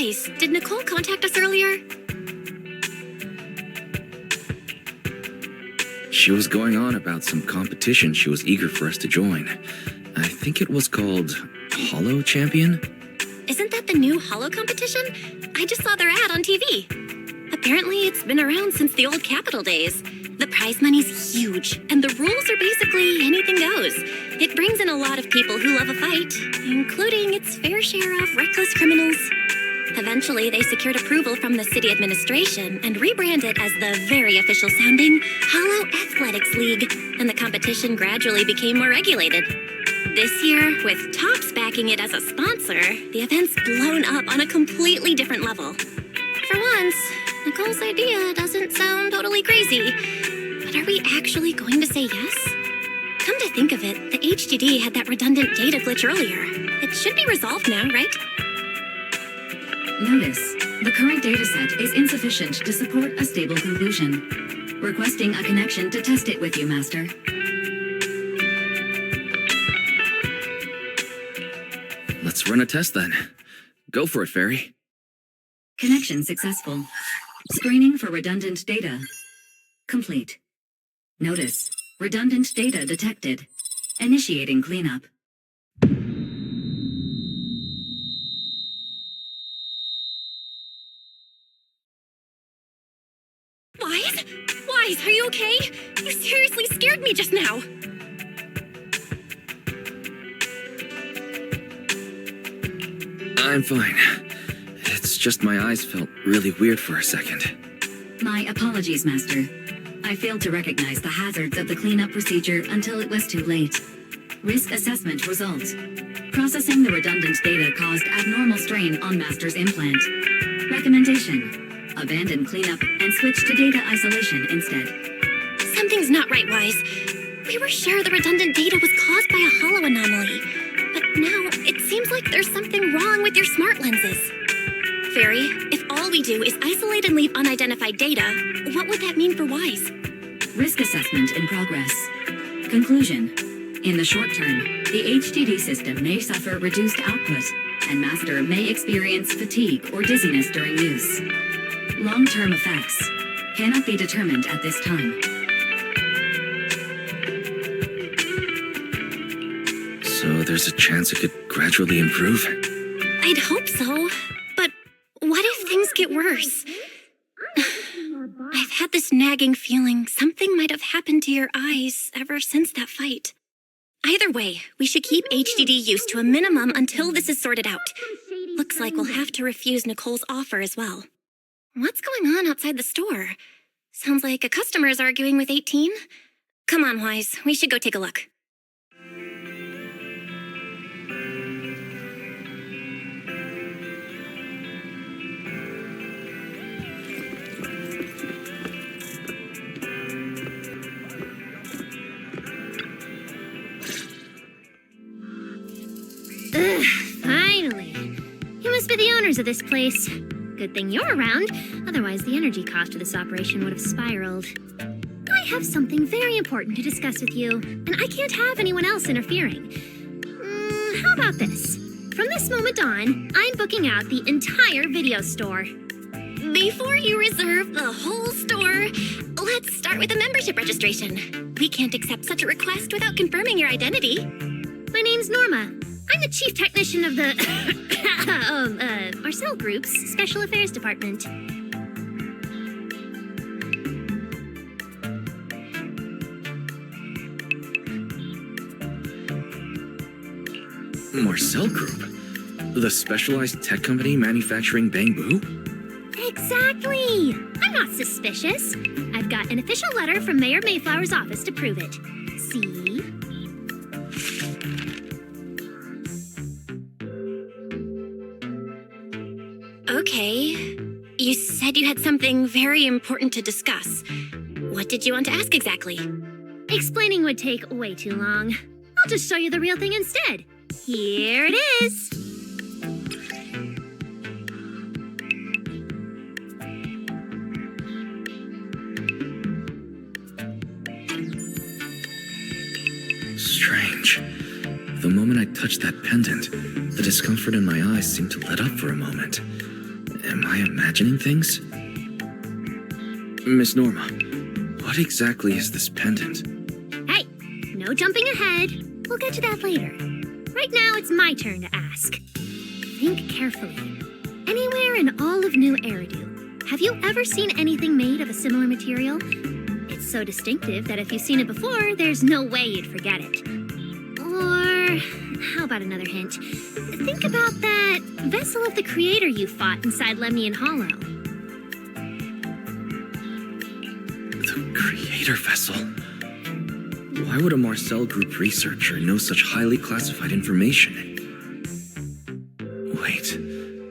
Wise, did Nicole contact us earlier? She was going on about some competition she was eager for us to join. I think it was called Hollow Champion? Isn't that the new Hollow competition? I just saw their ad on TV. Apparently, it's been around since the old Capitol days. The prize money's huge, and the rules are basically anything goes. It brings in a lot of people who love a fight, including its fair share of reckless criminals. Eventually, they secured approval from the city administration and rebranded as the very official-sounding Hollow Athletics League, and the competition gradually became more regulated. This year, with Topps backing it as a sponsor, the event's blown up on a completely different level. For once, Nicole's idea doesn't sound totally crazy. But are we actually going to say yes? Come to think of it, the HDD had that redundant data glitch earlier. It should be resolved now, right? Notice, the current dataset is insufficient to support a stable conclusion. Requesting a connection to test it with you, Master. Let's run a test then. Go for it, Fairy. Connection successful. Screening for redundant data. Complete. Notice, redundant data detected. Initiating cleanup. Wise, are you okay? You seriously scared me just now. I'm fine. It's just my eyes felt really weird for a second. My apologies, Master. I failed to recognize the hazards of the cleanup procedure until it was too late. Risk assessment result. Processing the redundant data caused abnormal strain on Master's implant. Recommendation. Abandon cleanup and switch to data isolation instead. Something's not right, Wise. We were sure the redundant data was caused by a hollow anomaly. But now, it seems like there's something wrong with your smart lenses. Fairy, if all we do is isolate and leave unidentified data, what would that mean for Wise? Risk assessment in progress. Conclusion. In the short term, the HDD system may suffer reduced output, and Master may experience fatigue or dizziness during use. Long-term effects cannot be determined at this time. So there's a chance it could gradually improve? I'd hope so, but what if things get worse? I've had this nagging feeling something might have happened to your eyes ever since that fight. Either way, we should keep HDD use to a minimum until this is sorted out. Looks like we'll have to refuse Nicole's offer as well. What's going on outside the store? Sounds like a customer is arguing with 18. Come on, Wise, we should go take a look. Ugh, finally. You must be the owners of this place. Good thing you're around, otherwise the energy cost of this operation would have spiraled. I have something very important to discuss with you, and I can't have anyone else interfering. How about this? From this moment on, I'm booking out the entire video store. Before you reserve the whole store, let's start with a membership registration. We can't accept such a request without confirming your identity. My name's Norma. I'm the chief technician of the Marcel Group's Special Affairs Department. Marcel Group? The specialized tech company manufacturing bamboo? Exactly! I'm not suspicious. I've got an official letter from Mayor Mayflower's office to prove it. See? Okay. You said you had something very important to discuss. What did you want to ask exactly? Explaining would take way too long. I'll just show you the real thing instead. Here it is. Strange. The moment I touched that pendant, the discomfort in my eyes seemed to let up for a moment. Am I imagining things? Miss Norma, what exactly is this pendant? Hey, no jumping ahead. We'll get to that later. Right now, it's my turn to ask. Think carefully. Anywhere in all of New Eridu, have you ever seen anything made of a similar material? It's so distinctive that if you've seen it before, there's no way you'd forget it. Or, how about another hint? Think about that vessel of the creator you fought inside Lemnian Hollow. The creator vessel? Why would a Marcel Group researcher know such highly classified information? Wait,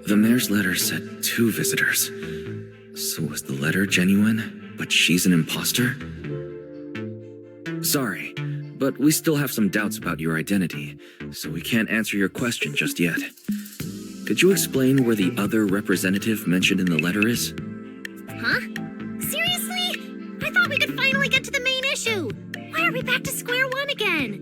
the mayor's letter said 2 visitors. So was the letter genuine, but she's an imposter? Sorry, but we still have some doubts about your identity, so we can't answer your question just yet. Could you explain where the other representative mentioned in the letter is? Huh? Seriously? I thought we could finally get to the main issue. Why are we back to square one again?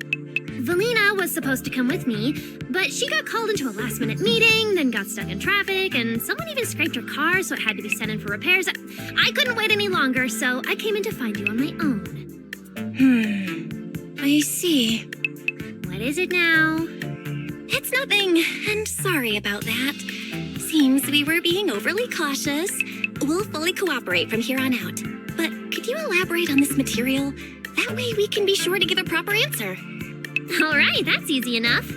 Valina was supposed to come with me, but she got called into a last-minute meeting, then got stuck in traffic, and someone even scraped her car, so it had to be sent in for repairs. I couldn't wait any longer, so I came in to find you on my own. I see. What is it now? It's nothing, and sorry about that. Seems we were being overly cautious. We'll fully cooperate from here on out. But could you elaborate on this material? That way we can be sure to give a proper answer. All right, that's easy enough.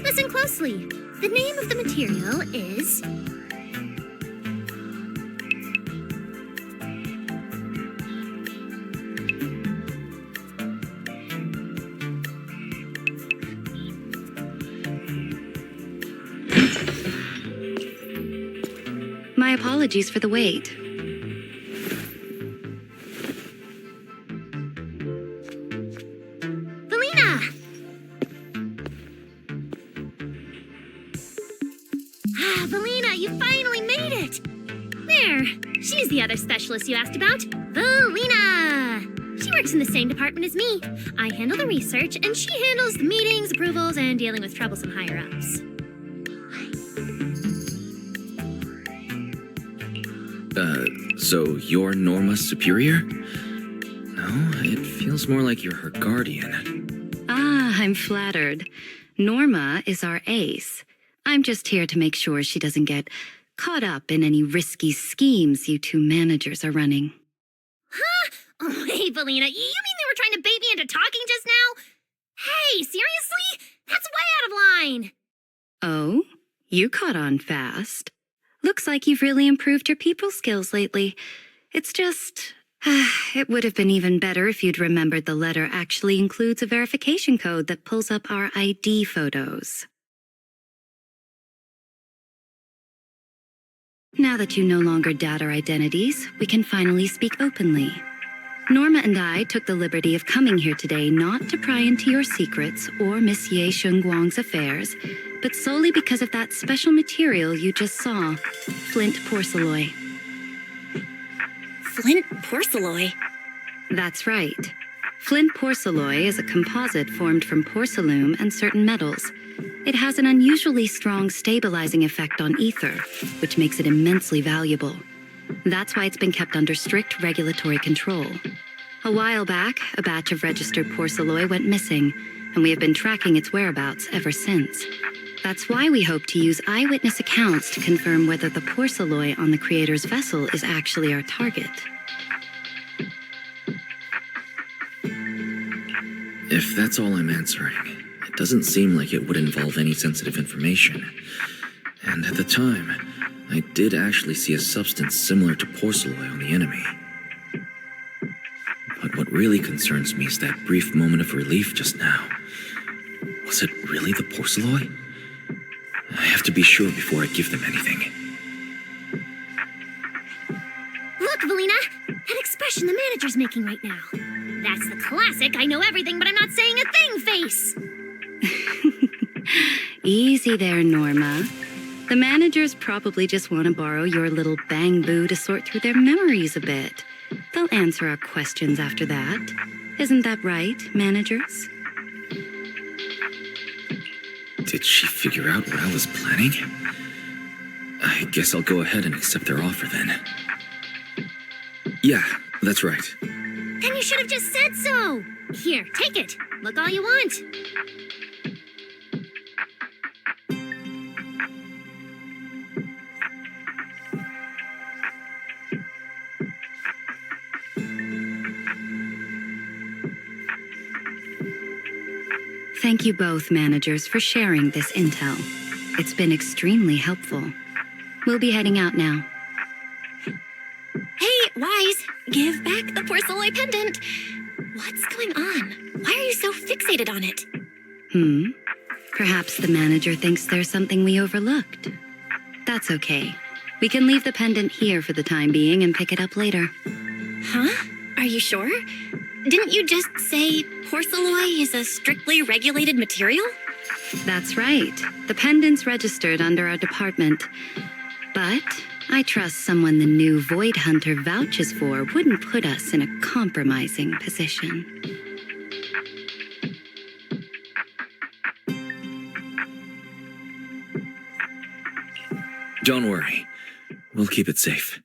Listen closely. The name of the material is... My apologies for the wait. Valina! Valina, you finally made it! There, she's the other specialist you asked about. Valina! She works in the same department as me. I handle the research, and she handles the meetings, approvals, and dealing with troublesome higher-ups. So you're Norma's superior? No, it feels more like you're her guardian. Ah, I'm flattered. Norma is our ace. I'm just here to make sure she doesn't get caught up in any risky schemes you 2 managers are running. Hey, Valina, you mean they were trying to bait me into talking just now? Hey, seriously? That's way out of line. Oh, you caught on fast. Looks like you've really improved your people skills lately. It's just... it would have been even better if you'd remembered the letter actually includes a verification code that pulls up our ID photos. Now that you no longer doubt our identities, we can finally speak openly. Norma and I took the liberty of coming here today not to pry into your secrets or Miss Ye Shengguang's affairs, but solely because of that special material you just saw, flint porcelain. Flint porcelain? That's right. Flint porcelain is a composite formed from porcelain and certain metals. It has an unusually strong stabilizing effect on ether, which makes it immensely valuable. That's why it's been kept under strict regulatory control. A while back, a batch of registered porcelain went missing, and we have been tracking its whereabouts ever since. That's why we hope to use eyewitness accounts to confirm whether the porcelain on the creator's vessel is actually our target. If that's all I'm answering, it doesn't seem like it would involve any sensitive information. And at the time, I did actually see a substance similar to porcelain on the enemy. But what really concerns me is that brief moment of relief just now. Was it really the porcelain? I have to be sure before I give them anything. Look, Valina, that expression the manager's making right now. That's the classic I know everything but I'm not saying a thing face. Easy there, Norma. The managers probably just want to borrow your little bang-boo to sort through their memories a bit. They'll answer our questions after that. Isn't that right, managers? Did she figure out what I was planning? I guess I'll go ahead and accept their offer then. Yeah, that's right. Then you should have just said so. Here, take it. Look all you want. Thank you both, managers, for sharing this intel. It's been extremely helpful. We'll be heading out now. Hey, Wise, give back the porcelain pendant. What's going on? Why are you so fixated on it? Perhaps the manager thinks there's something we overlooked. That's okay. We can leave the pendant here for the time being and pick it up later. Huh? Are you sure? Didn't you just say porcelain is a strictly regulated material? That's right. The pendant's registered under our department. But I trust someone the new Void Hunter vouches for wouldn't put us in a compromising position. Don't worry. We'll keep it safe.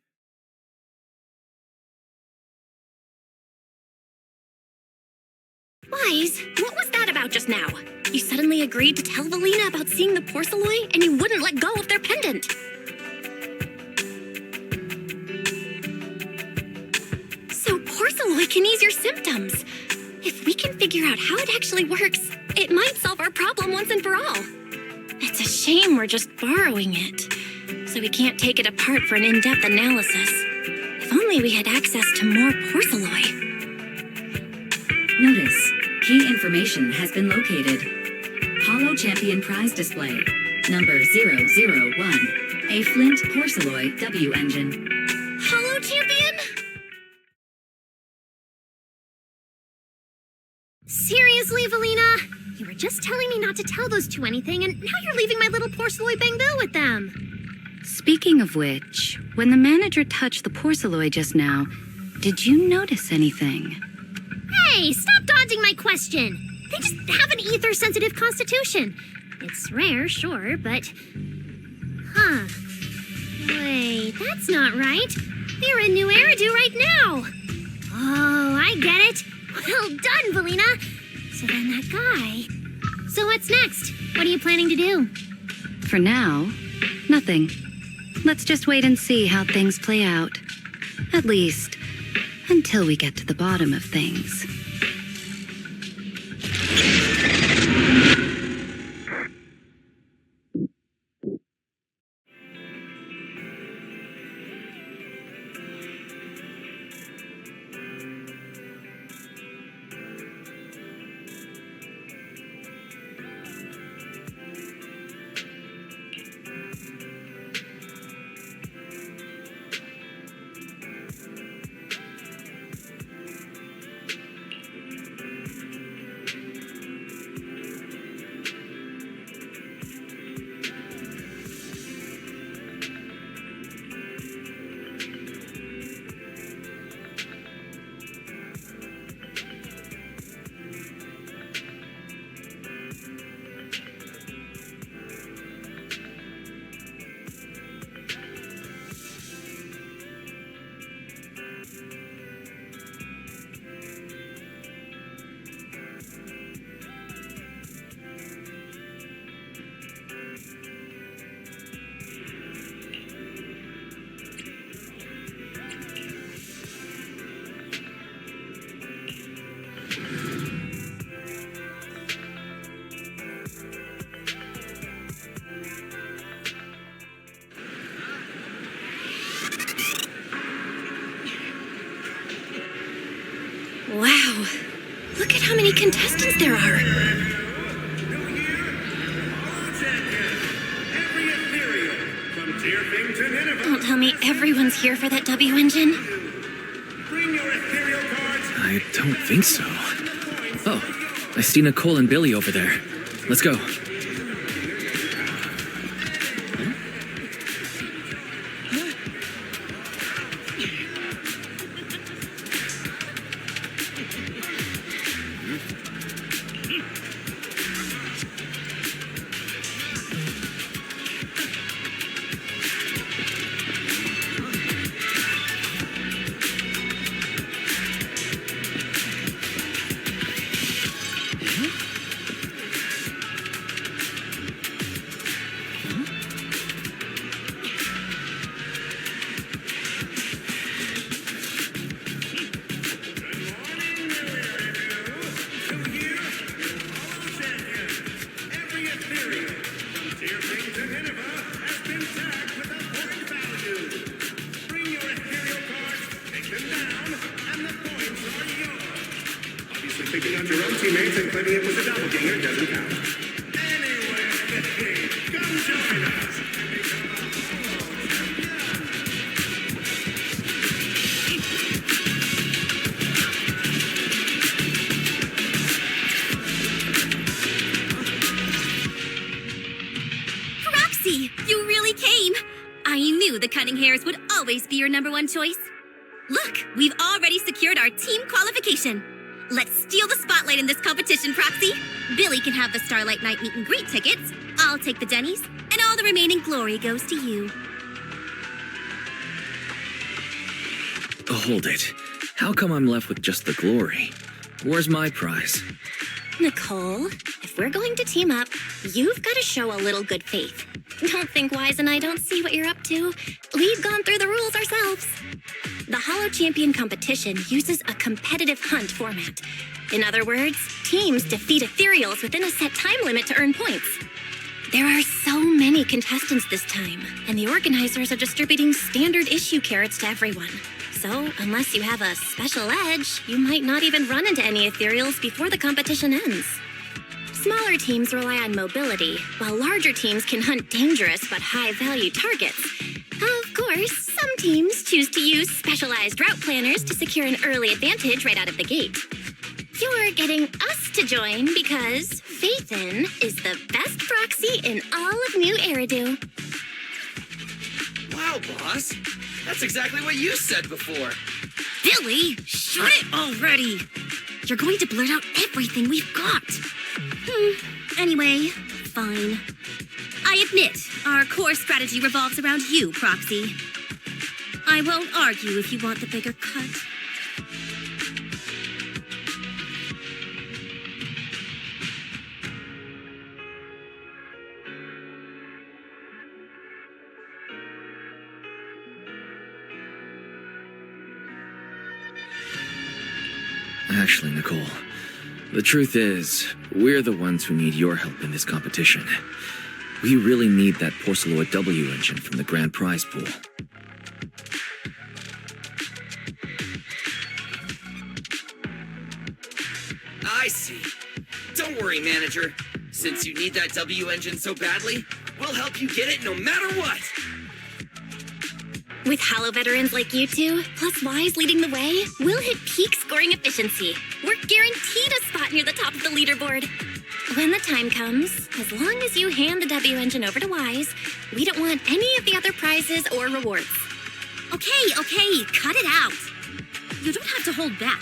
Wise, what was that about just now? You suddenly agreed to tell Valina about seeing the porcelain and you wouldn't let go of their pendant. So porcelain can ease your symptoms. If we can figure out how it actually works, it might solve our problem once and for all. It's a shame we're just borrowing it, so we can't take it apart for an in-depth analysis. If only we had access to more porcelain. Notice, key information has been located. Holo Champion Prize Display, number 001, a Flint Porcelain W engine. Holo Champion? Seriously, Valina? You were just telling me not to tell those two anything, and now you're leaving my little porcelain bang-boo with them. Speaking of which, when the manager touched the porcelain just now, did you notice anything? Hey, stop dodging my question. They just have an ether-sensitive constitution. It's rare, sure, but... Huh. Wait, that's not right. We're in New Eridu right now. Oh, I get it. Well done, Valina. So then that guy... So what's next? What are you planning to do? For now, nothing. Let's just wait and see how things play out. At least, Until we get to the bottom of things. Wow, look at how many contestants there are. Don't tell me everyone's here for that W engine. I don't think so. Oh, I see Nicole and Billy over there. Let's go. Picking out your own teammates and claiming it was a doppelganger doesn't count. Anyway, come join us. Roxy, you really came. I knew the cutting hairs would always be your #1 choice. Look, we've already secured our team qualification. Let's steal the spotlight in this competition, Proxy. Billy can have the Starlight Night meet and greet tickets. I'll take the Denny's, and all the remaining glory goes to you. Hold it. How come I'm left with just the glory? Where's my prize? Nicole, if we're going to team up, you've got to show a little good faith. Don't think Wise and I don't see what you're up to. We've gone through the rules ourselves. The Holo Champion competition uses a competitive hunt format. In other words, teams defeat ethereals within a set time limit to earn points. There are so many contestants this time, and the organizers are distributing standard issue carrots to everyone. So, unless you have a special edge, you might not even run into any ethereals before the competition ends. Smaller teams rely on mobility, while larger teams can hunt dangerous but high-value targets. Of course, some teams choose to use specialized route planners to secure an early advantage right out of the gate. You're getting us to join because Faithin is the best proxy in all of New Eridu. Wow, boss. That's exactly what you said before. Billy, shut it already! You're going to blurt out everything we've got. Anyway, fine. I admit, our core strategy revolves around you, Proxy. I won't argue if you want the bigger cut. Actually, Nicole, the truth is, we're the ones who need your help in this competition. We really need that Porceloid W engine from the grand prize pool. I see. Don't worry, manager. Since you need that W engine so badly, we'll help you get it no matter what. With Halo veterans like you two, plus Wise leading the way, we'll hit peak scoring efficiency. We're guaranteed a spot near the top of the leaderboard. When the time comes, as long as you hand the W engine over to Wise, we don't want any of the other prizes or rewards. Okay, cut it out. You don't have to hold back.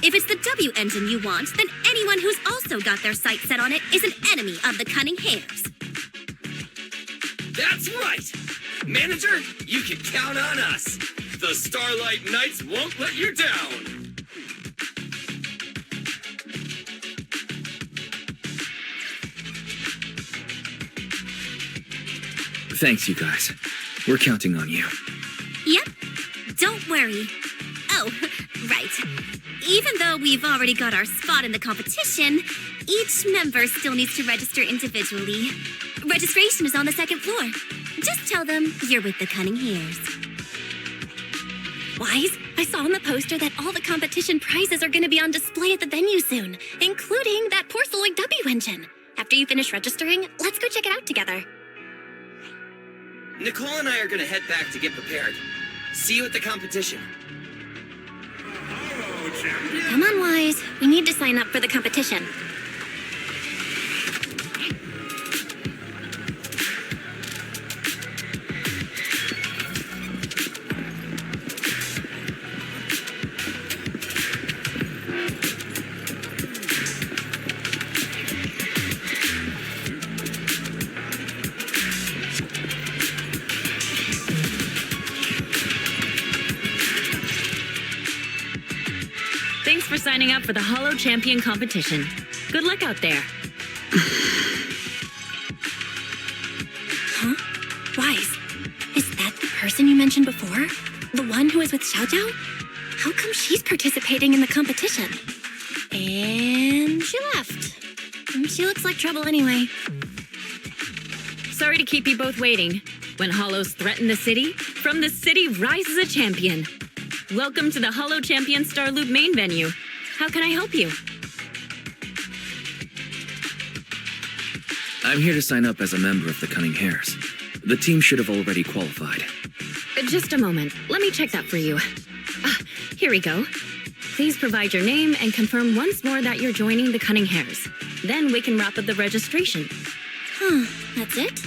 If it's the W engine you want, then anyone who's also got their sights set on it is an enemy of the cunning hares. That's right! Manager, you can count on us. The Starlight Knights won't let you down. Thanks, you guys. We're counting on you. Yep, don't worry. Oh, right. Even though we've already got our spot in the competition, each member still needs to register individually. Registration is on the second floor. Just tell them you're with the cunning hares. Wise, I saw on the poster that all the competition prizes are going to be on display at the venue soon, including that Porceloid W engine. After you finish registering, let's go check it out together. Nicole and I are gonna head back to get prepared. See you at the competition. Hello, champion. Come on, Wise. We need to sign up for the competition. Thanks for signing up for the Holo Champion competition. Good luck out there. Huh? Wise, is that the person you mentioned before? The one who was with Xiao Zhao? How come she's participating in the competition? And she left. She looks like trouble anyway. Sorry to keep you both waiting. When Holos threaten the city, from the city rises a champion. Welcome to the Holo Champion Star Loop main venue. How can I help you? I'm here to sign up as a member of the Cunning Hares. The team should have already qualified. Just a moment. Let me check that for you. Here we go. Please provide your name and confirm once more that you're joining the Cunning Hares. Then we can wrap up the registration. That's it?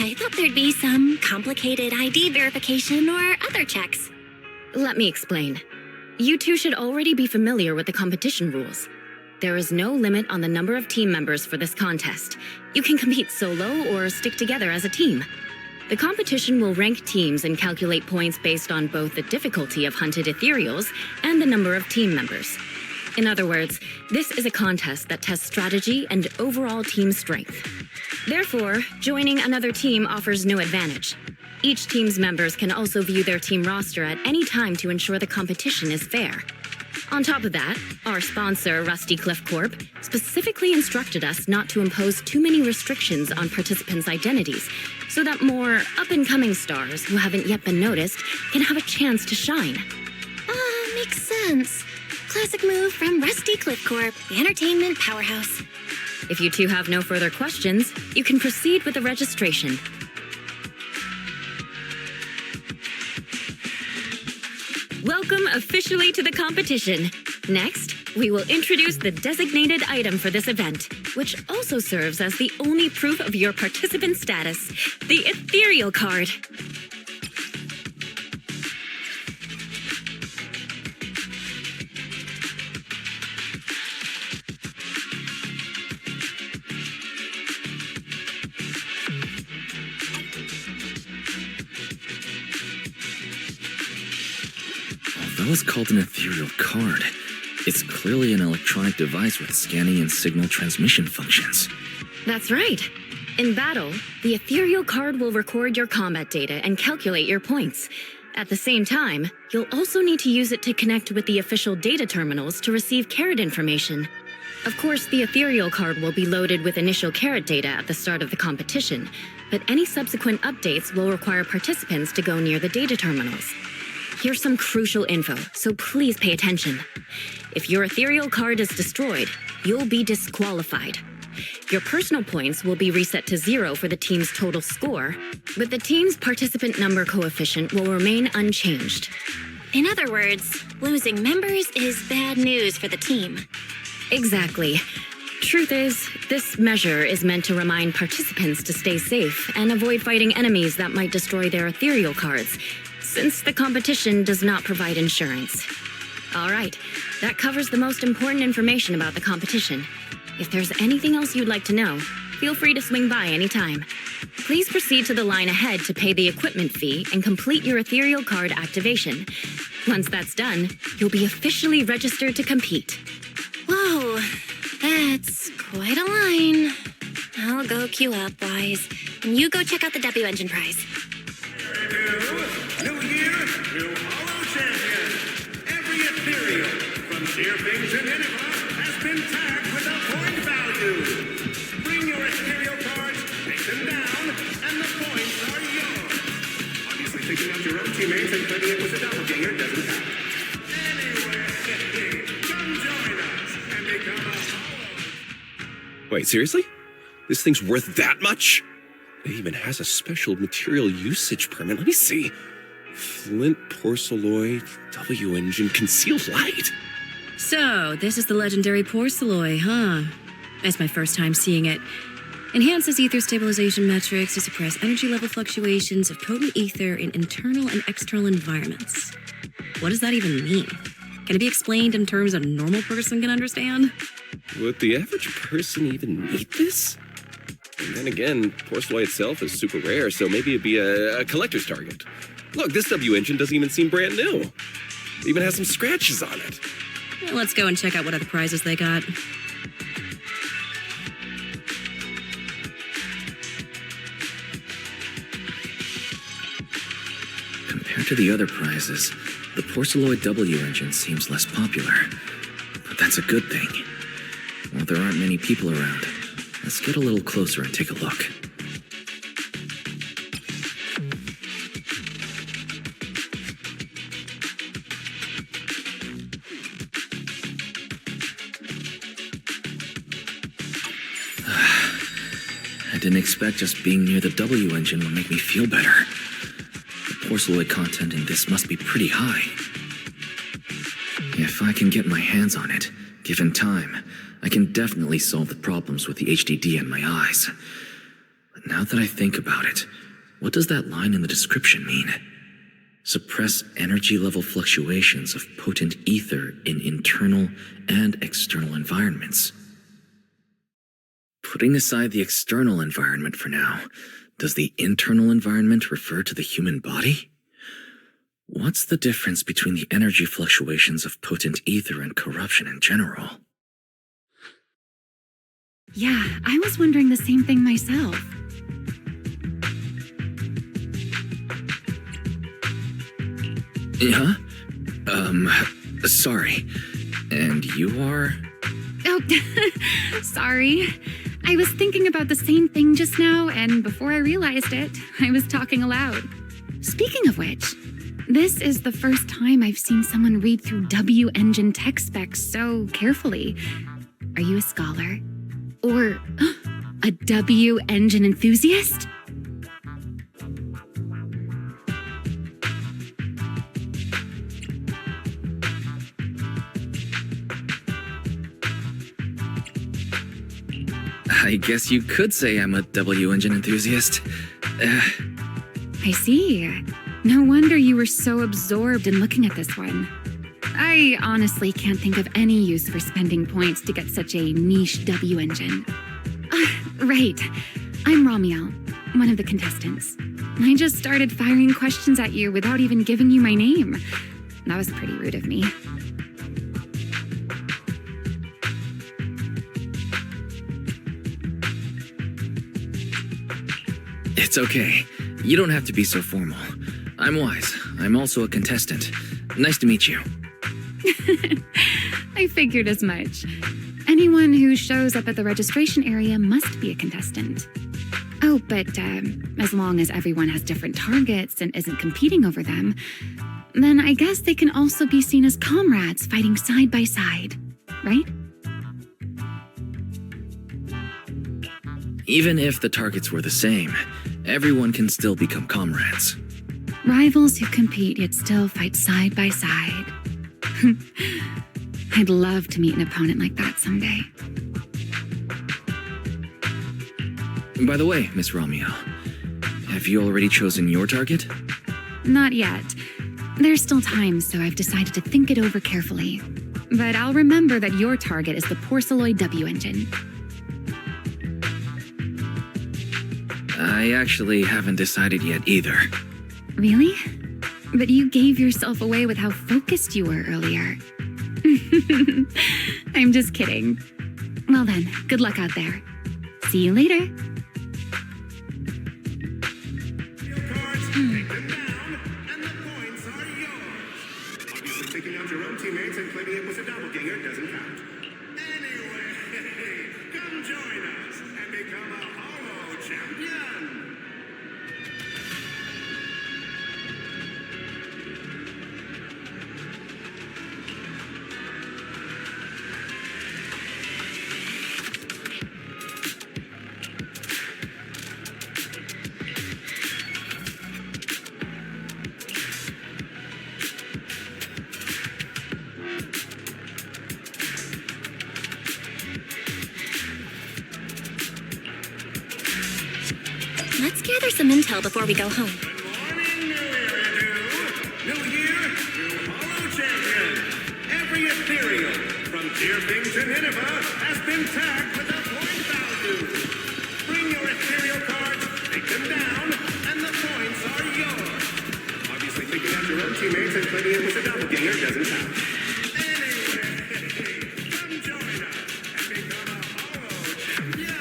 I thought there'd be some complicated ID verification or other checks. Let me explain. You two should already be familiar with the competition rules. There is no limit on the number of team members for this contest. You can compete solo or stick together as a team. The competition will rank teams and calculate points based on both the difficulty of hunted ethereals and the number of team members. In other words, this is a contest that tests strategy and overall team strength. Therefore, joining another team offers no advantage. Each team's members can also view their team roster at any time to ensure the competition is fair. On top of that, our sponsor, Rusty Cliff Corp, specifically instructed us not to impose too many restrictions on participants' identities, so that more up-and-coming stars who haven't yet been noticed can have a chance to shine. Makes sense. Classic move from Rusty Cliff Corp, the entertainment powerhouse. If you two have no further questions, you can proceed with the registration. Welcome officially to the competition. Next, we will introduce the designated item for this event, which also serves as the only proof of your participant status, the ethereal card. Although it's called an ethereal card, it's clearly an electronic device with scanning and signal transmission functions. That's right. In battle, the ethereal card will record your combat data and calculate your points. At the same time, you'll also need to use it to connect with the official data terminals to receive carrot information. Of course, the ethereal card will be loaded with initial carrot data at the start of the competition, but any subsequent updates will require participants to go near the data terminals. Here's some crucial info, so please pay attention. If your ethereal card is destroyed, you'll be disqualified. Your personal points will be reset to 0 for the team's total score, but the team's participant number coefficient will remain unchanged. In other words, losing members is bad news for the team. Exactly. Truth is, this measure is meant to remind participants to stay safe and avoid fighting enemies that might destroy their ethereal cards, since the competition does not provide insurance. All right, that covers the most important information about the competition. If there's anything else you'd like to know, feel free to swing by anytime. Please proceed to the line ahead to pay the equipment fee and complete your ethereal card activation. Once that's done, you'll be officially registered to compete. Whoa, that's quite a line. I'll go queue up, Wise, and you go check out the W Engine prize. New year, new Hollow champion. Every ethereal, from Deerfing to Nineveh, has been tagged with a point value. Bring your ethereal cards, take them down, and the points are yours. Obviously, picking up your own teammates and claiming it was a doppelganger doesn't count. Anyway, come join us and become a Hollow. Wait, seriously? This thing's worth that much? It even has a special material usage permit. Let me see. Flint, porcelloy, W engine, concealed light. So, this is the legendary porcelloy, huh? It's my first time seeing it. Enhances ether stabilization metrics to suppress energy level fluctuations of potent ether in internal and external environments. What does that even mean? Can it be explained in terms a normal person can understand? Would the average person even need this? And then again, porcelloy itself is super rare, so maybe it'd be a collector's target. Look, this W engine doesn't even seem brand new. It even has some scratches on it. Well, let's go and check out what other prizes they got. Compared to the other prizes, the porcelloid W engine seems less popular. But that's a good thing. While there aren't many people around, let's get a little closer and take a look. I didn't expect just being near the W engine would make me feel better. The porcelloid content in this must be pretty high. If I can get my hands on it, given time, I can definitely solve the problems with the HDD in my eyes. But now that I think about it, what does that line in the description mean? Suppress energy level fluctuations of potent ether in internal and external environments. Putting aside the external environment for now, does the internal environment refer to the human body? What's the difference between the energy fluctuations of potent ether and corruption in general? Yeah, I was wondering the same thing myself. Yeah? Sorry. And you are? Oh, sorry. I was thinking about the same thing just now, and before I realized it, I was talking aloud. Speaking of which, this is the first time I've seen someone read through W engine tech specs so carefully. Are you a scholar? Or a W engine enthusiast? I guess you could say I'm a W engine enthusiast. I see. No wonder you were so absorbed in looking at this one. I honestly can't think of any use for spending points to get such a niche W engine. Right. I'm Ramiel, one of the contestants. I just started firing questions at you without even giving you my name. That was pretty rude of me. It's okay. You don't have to be so formal. I'm Wise. I'm also a contestant. Nice to meet you. I figured as much. Anyone who shows up at the registration area must be a contestant. Oh, but as long as everyone has different targets and isn't competing over them, then I guess they can also be seen as comrades fighting side by side, right? Even if the targets were the same, everyone can still become comrades. Rivals who compete yet still fight side by side. I'd love to meet an opponent like that someday. By the way, Miss Romeo, have you already chosen your target? Not yet. There's still time, so I've decided to think it over carefully. But I'll remember that your target is the Porceloid W engine. I actually haven't decided yet either. Really? But you gave yourself away with how focused you were earlier. I'm just kidding. Well then, good luck out there. See you later. Your cards, take them down, and the points are yours. Obviously, taking out your own teammates and claiming it was a doppelganger doesn't count. Anyway, come join us and become a Holo champion. Let's gather some intel before we go home. Good morning, New Era New Year, new Holo champion. Every ethereal, from Deerfing to Nineveh, has been tagged with a point value. Bring your ethereal cards, take them down, and the points are yours. Obviously, taking out your own teammates and claiming it was a doppelganger doesn't count. Anyway, come join us and become a Holo champion.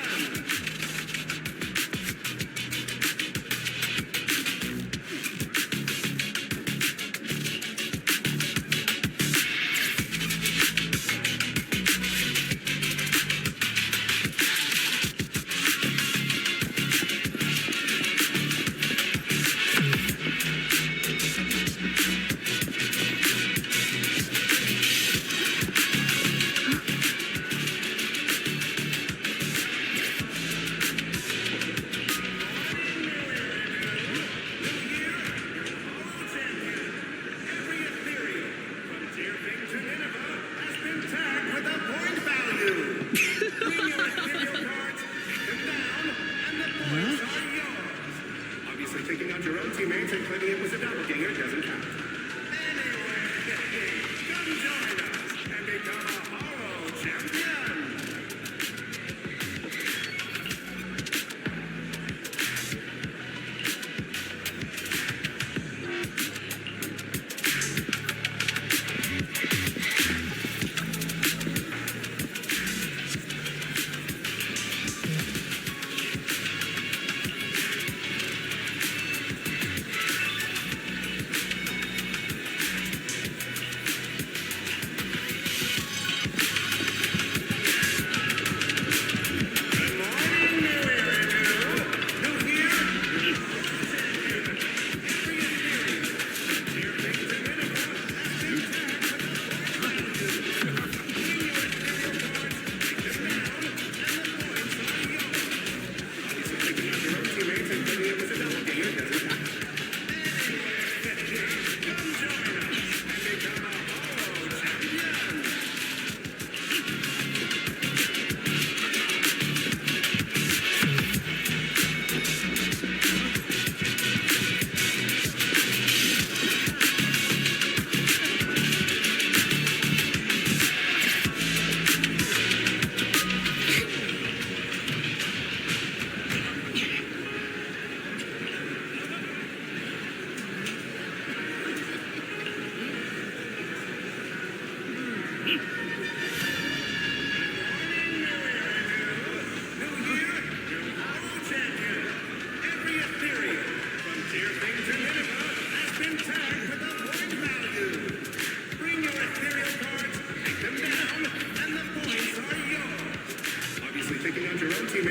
Every ethereal, from Deerfing to Nineveh, has been tagged with a point value. Bring your ethereal cards, take them down, and the points are yours. Obviously, taking out your own teammates and claiming it was a doppelganger doesn't count. Anyway, come join us and become a Holo champion.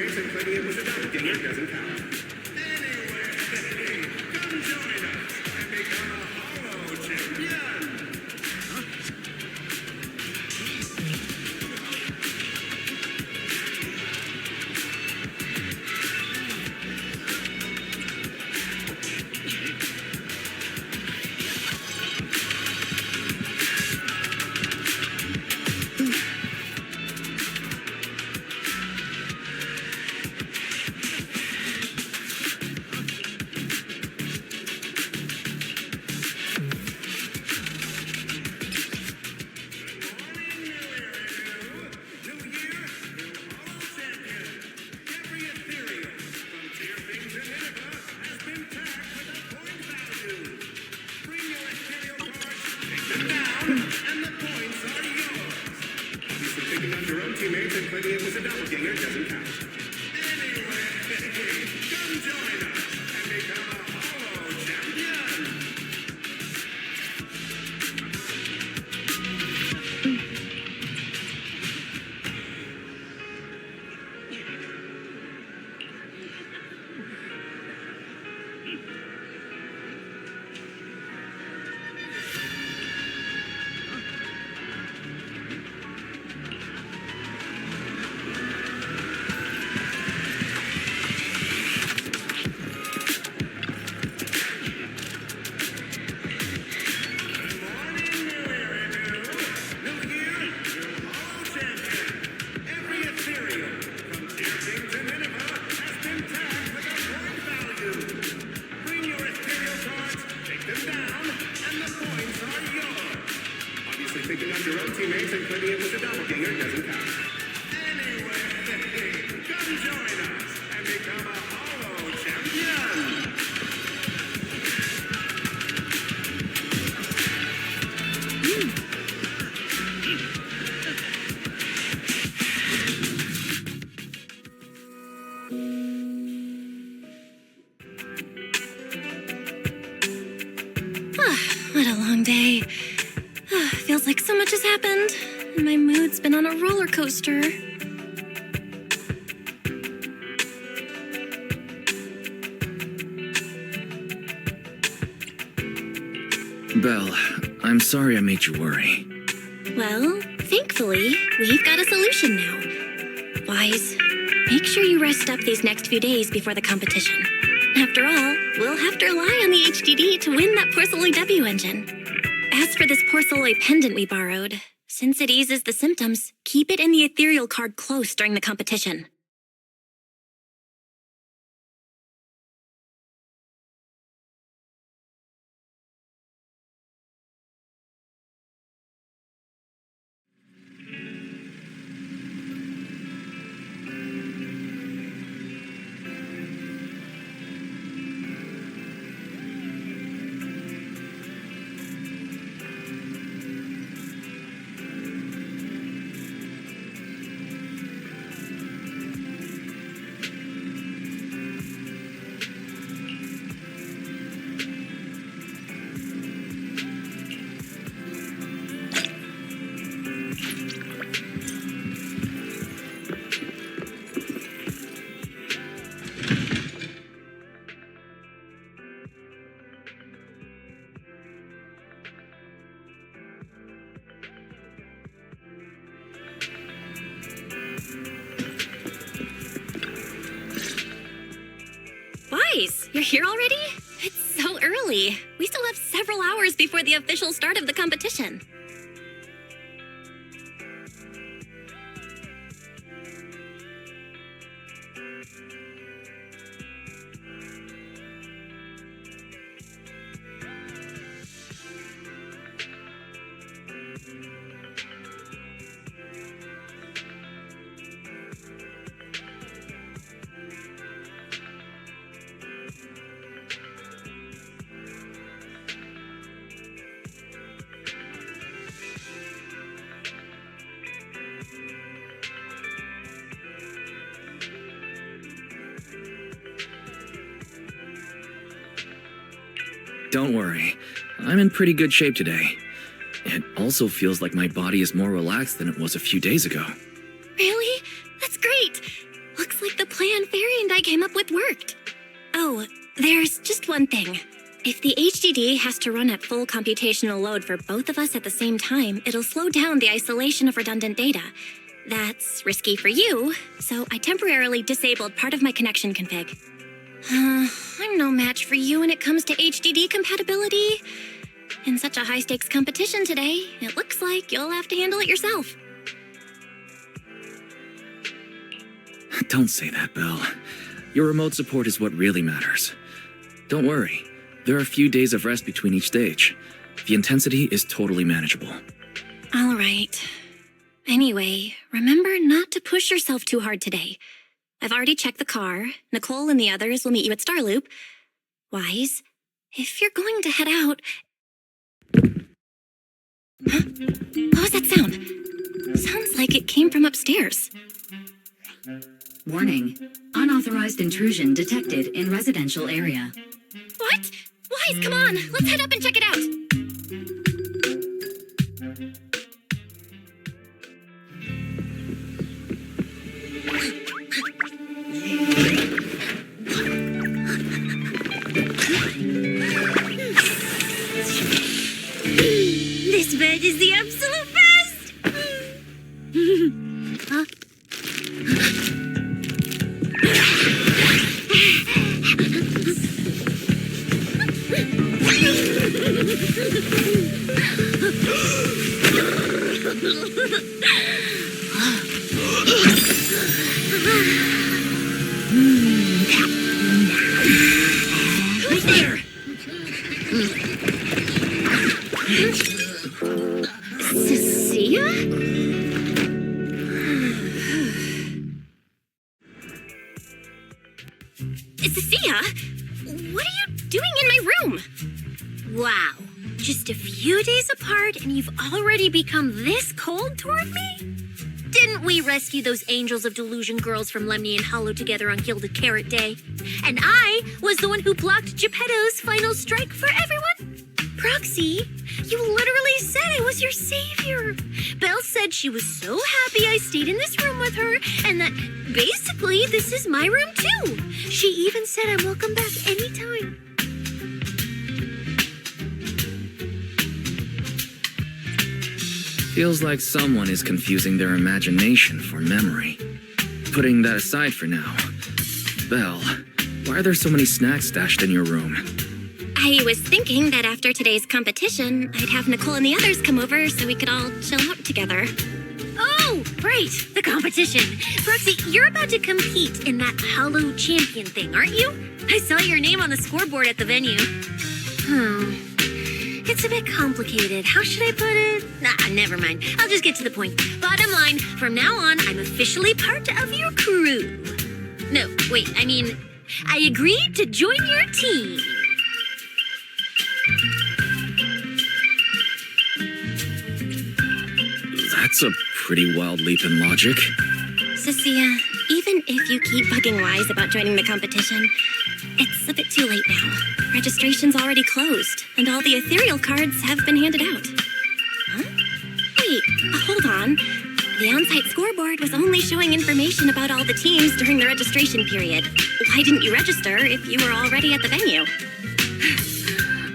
teammates and plenty of was a doppelganger doesn't count. Anyway, come join us and become a Hollow champion. Teammates and plenty of was a doppelganger doesn't count. Anyway, come join us and become a Hollow champion. Picking up your own teammates and plenty of was a doppelganger doesn't count. Anyway, come join us and become a Hollow champion. What a long day. Feels like so much has happened, and my mood's been on a roller coaster. Belle, I'm sorry I made you worry. Well, thankfully, we've got a solution now. Wise, make sure you rest up these next few days before the competition. After all, we'll have to rely on the HDD to win that Porcelloy W engine. As for this Porcelloy pendant we borrowed, since it eases the symptoms, keep it in the ethereal card close during the competition. Wise, you're here already? It's so early. We still have several hours before the official start of the competition. Don't worry, I'm in pretty good shape today. It also feels like my body is more relaxed than it was a few days ago. Really? That's great! Looks like the plan Fairy and I came up with worked. Oh, there's just one thing. If the HDD has to run at full computational load for both of us at the same time, it'll slow down the isolation of redundant data. That's risky for you, so I temporarily disabled part of my connection config. I'm no match for you when it comes to HDD compatibility. In such a high-stakes competition today, it looks like you'll have to handle it yourself. Don't say that, Belle. Your remote support is what really matters. Don't worry. There are a few days of rest between each stage. The intensity is totally manageable. All right. Anyway, remember not to push yourself too hard today. I've already checked the car. Nicole and the others will meet you at Starloop. Wise, if you're going to head out... Huh? What was that sound? Sounds like it came from upstairs. Warning. Unauthorized intrusion detected in residential area. What? Wise, come on! Let's head up and check it out! This bed is the absolute best! Huh? Who's there? Cecilia? Cecilia? What are you doing in my room? Wow. Just a few days apart and you've already become this cold toward me? Didn't we rescue those Angels of Delusion girls from Lemny and Hollow together on Gilded Carrot Day? And I was the one who blocked Geppetto's final strike for everyone? Proxy, you literally said I was your savior. Belle said she was so happy I stayed in this room with her and that basically this is my room too. She even said I'm welcome back anytime. Feels like someone is confusing their imagination for memory. Putting that aside for now. Belle, why are there so many snacks stashed in your room? I was thinking that after today's competition, I'd have Nicole and the others come over so we could all chill out together. Oh, right, the competition. Proxy, you're about to compete in that Hollow Champion thing, aren't you? I saw your name on the scoreboard at the venue. It's a bit complicated. How should I put it? Nah, never mind. I'll just get to the point. Bottom line, from now on, I'm officially part of your crew. No, wait, I agreed to join your team. That's a pretty wild leap in logic. Cecilia, even if you keep bugging Wise about joining the competition, it's a bit too late now. Registration's already closed, and all the ethereal cards have been handed out. Huh? Wait, hold on. The on-site scoreboard was only showing information about all the teams during the registration period. Why didn't you register if you were already at the venue?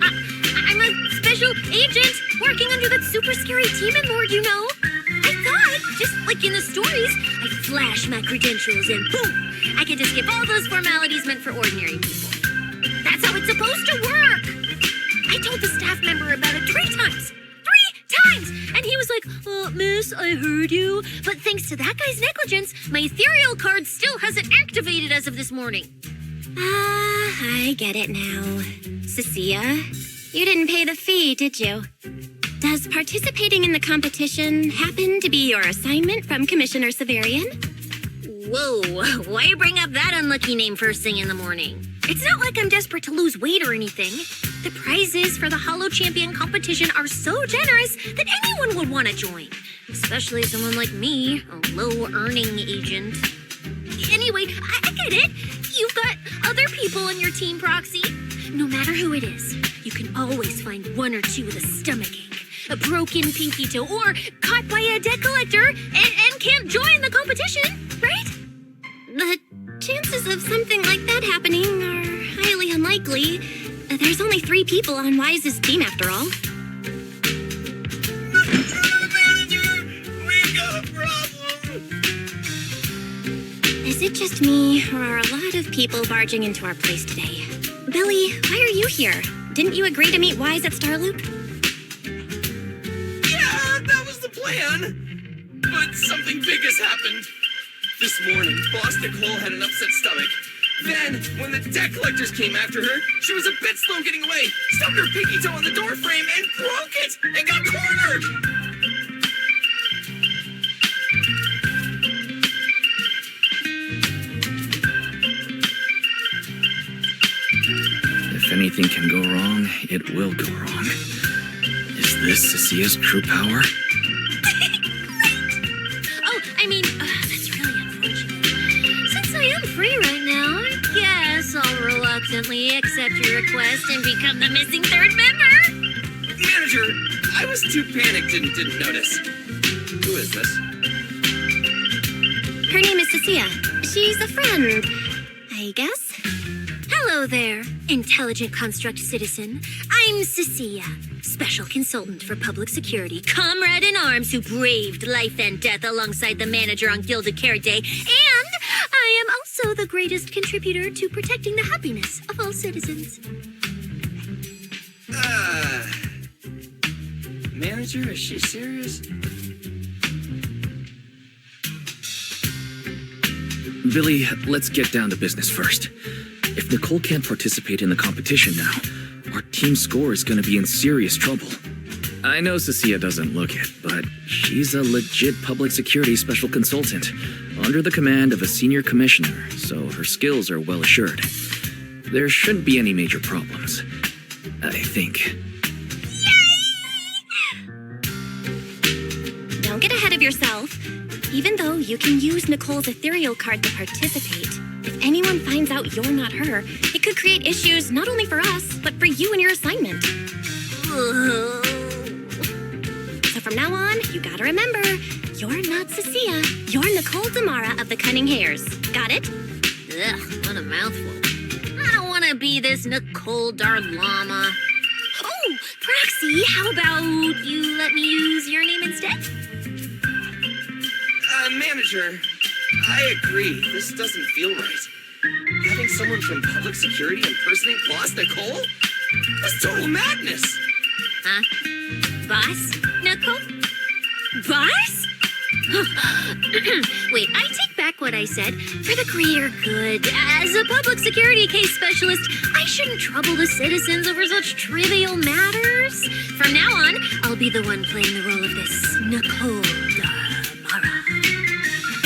I'm a special agent working under that super scary demon lord, you know. I thought, just like in the stories, I flash my credentials and boom, I can just skip all those formalities meant for ordinary people. That's how it's supposed to work. I told the staff member about it 3 times. 3 times! And he was like, miss, I heard you. But thanks to that guy's negligence, my ethereal card still hasn't activated as of this morning. I get it now. Cecilia, you didn't pay the fee, did you? Does participating in the competition happen to be your assignment from Commissioner Severian? Whoa, why bring up that unlucky name first thing in the morning? It's not like I'm desperate to lose weight or anything. The prizes for the Hollow Champion competition are so generous that anyone would want to join. Especially someone like me, a low-earning agent. Anyway, I get it. You've got other people on your team, Proxy. No matter who it is, you can always find 1 or 2 with a stomachache, a broken pinky toe, or caught by a debt collector and can't join the competition, right? The chance 3 people on Wise's team after all. We got a problem! Is it just me, or are a lot of people barging into our place today? Billy, why are you here? Didn't you agree to meet Wise at Starloop? Yeah, that was the plan! But something big has happened. This morning, Boss Nicole had an upset stomach. Then, when the debt collectors came after her, she was a bit slow getting away, stubbed her pinky toe on the door frame, and broke it, and got cornered! If anything can go wrong, it will go wrong. Is this Cecia's true power? Oh, I mean, that's really unfortunate. Since I am free right now, I guess I'll reluctantly accept your request and become the missing third member. Manager, I was too panicked and didn't notice. Who is this? Her name is Cecilia. She's a friend, I guess. Hello there, intelligent construct citizen. I'm Cecilia, special consultant for public security, comrade in arms who braved life and death alongside the manager on Gilded Carrot Day, and I am also the greatest contributor to protecting the happiness of all citizens. Manager, is she serious? Billy, let's get down to business first. If Nicole can't participate in the competition now, our team score is going to be in serious trouble. I know Cecilia doesn't look it, but she's a legit public security special consultant, under the command of a senior commissioner, so her skills are well assured. There shouldn't be any major problems, I think. Don't get ahead of yourself. Even though you can use Nicole's ethereal card to participate, if anyone finds out you're not her, it could create issues not only for us, but for you and your assignment. So from now on, you gotta remember, you're not Cecilia. You're Nicole Damara of the Cunning Hairs. Got it? Ugh, what a mouthful. I don't want to be this Nicole Darlama. Oh, Proxy, how about you let me use your name instead? Manager, I agree. This doesn't feel right. Having someone from public security impersonate Boss Nicole? That's total madness. Huh? Boss? Nicole? Boss? Wait, I take back what I said. For the greater good, as a public security case specialist, I shouldn't trouble the citizens over such trivial matters. From now on, I'll be the one playing the role of this Nicole Damara.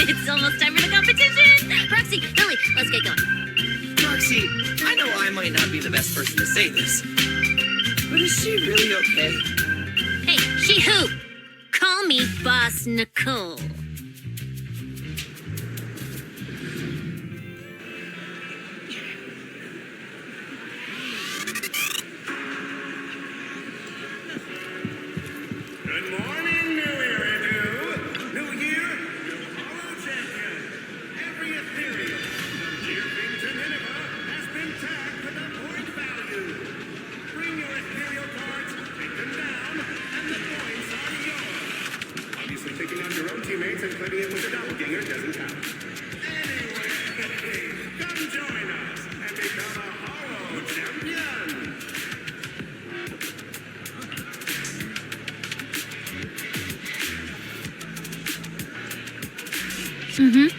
It's almost time for the competition! Proxy, Billy, let's get going. Roxy, I know I might not be the best person to say this, but is she really okay? Hey, she who? Call me Boss Nicole. Good morning, New Iridu. New year, new hollow champion. Every ethereal from Deerfing to Nineveh has been tagged with a point value. Bring your ethereal cards, take them down, and the points are yours. Obviously, taking on your own teammates and putting it with a doppelganger doesn't count. Anyway, come join us and become a hollow champion. Mm-hmm.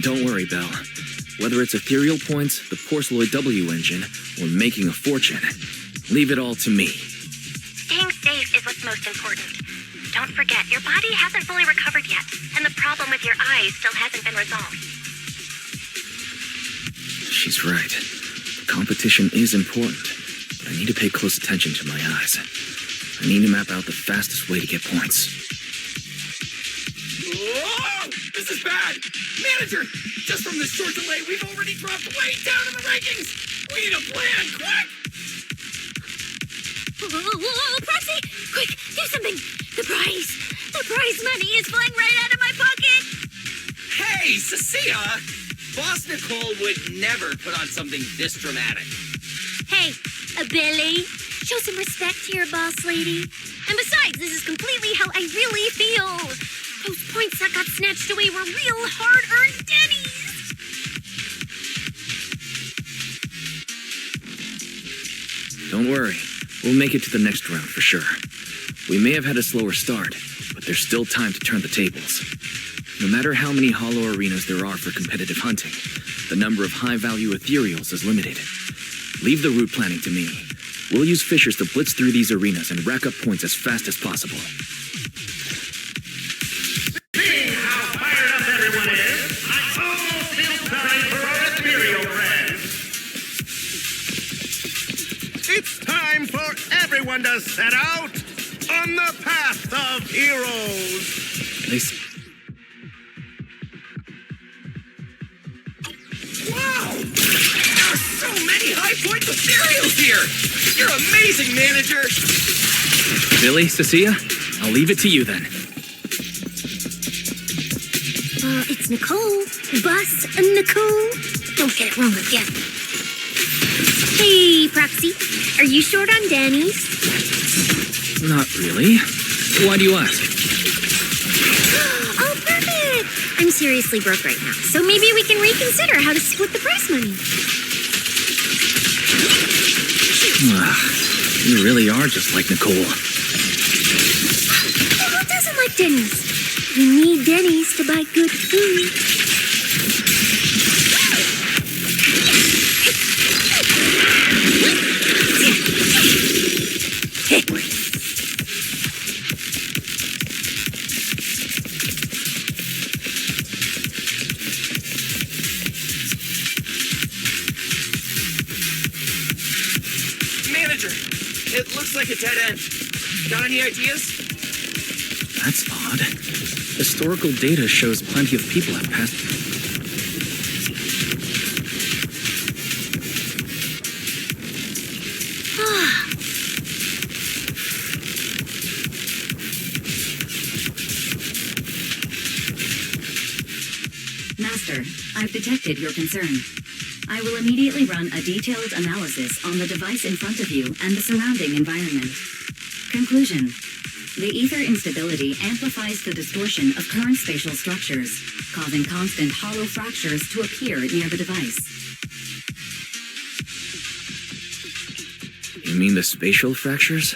Don't worry, Belle. Whether it's ethereal points, the Porceloid W engine, or making a fortune, leave it all to me. Staying safe is what's most important. Don't forget, your body hasn't fully recovered yet, and the problem with your eyes still hasn't been resolved. She's right. The competition is important, but I need to pay close attention to my eyes. I need to map out the fastest way to get points. Whoa! This is bad! Manager! Just from this short delay, we've already dropped way down in the rankings! We need a plan, quick! Whoa, Proxy! Quick, do something! The prize money is flying right out of my pocket! Hey, Cecilia! Boss Nicole would never put on something this dramatic. Hey, Billy, show some respect to your boss lady. And besides, this is completely how I really feel. Those points that got snatched away were real hard-earned Denny's. Don't worry. We'll make it to the next round for sure. We may have had a slower start, but there's still time to turn the tables. No matter how many hollow arenas there are for competitive hunting, the number of high-value ethereals is limited. Leave the route planning to me. We'll use fishers to blitz through these arenas and rack up points as fast as possible. Seeing how fired up everyone is, I almost feel time for our ethereal friends. It's time for everyone to set out on the path of heroes. Wow! There are so many high-point ethereals here! You're amazing, manager! Billy, Cecilia, I'll leave it to you then. It's Nicole. Bus and Nicole. Don't get it wrong again. Hey, Proxy. Are you short on Danny's? Not really. Why do you ask? Oh, perfect. I'm seriously broke right now, so maybe we can reconsider how to split the prize money. You really are just like Nicole. Who doesn't like Denny's? We need Denny's to buy good food. Manager, it looks like a dead end. Got any ideas? That's odd. Historical data shows plenty of people have passed. Master, I've detected your concern. I will immediately run a detailed analysis on the device in front of you and the surrounding environment. Conclusion. The ether instability amplifies the distortion of current spatial structures, causing constant hollow fractures to appear near the device. You mean the spatial fractures?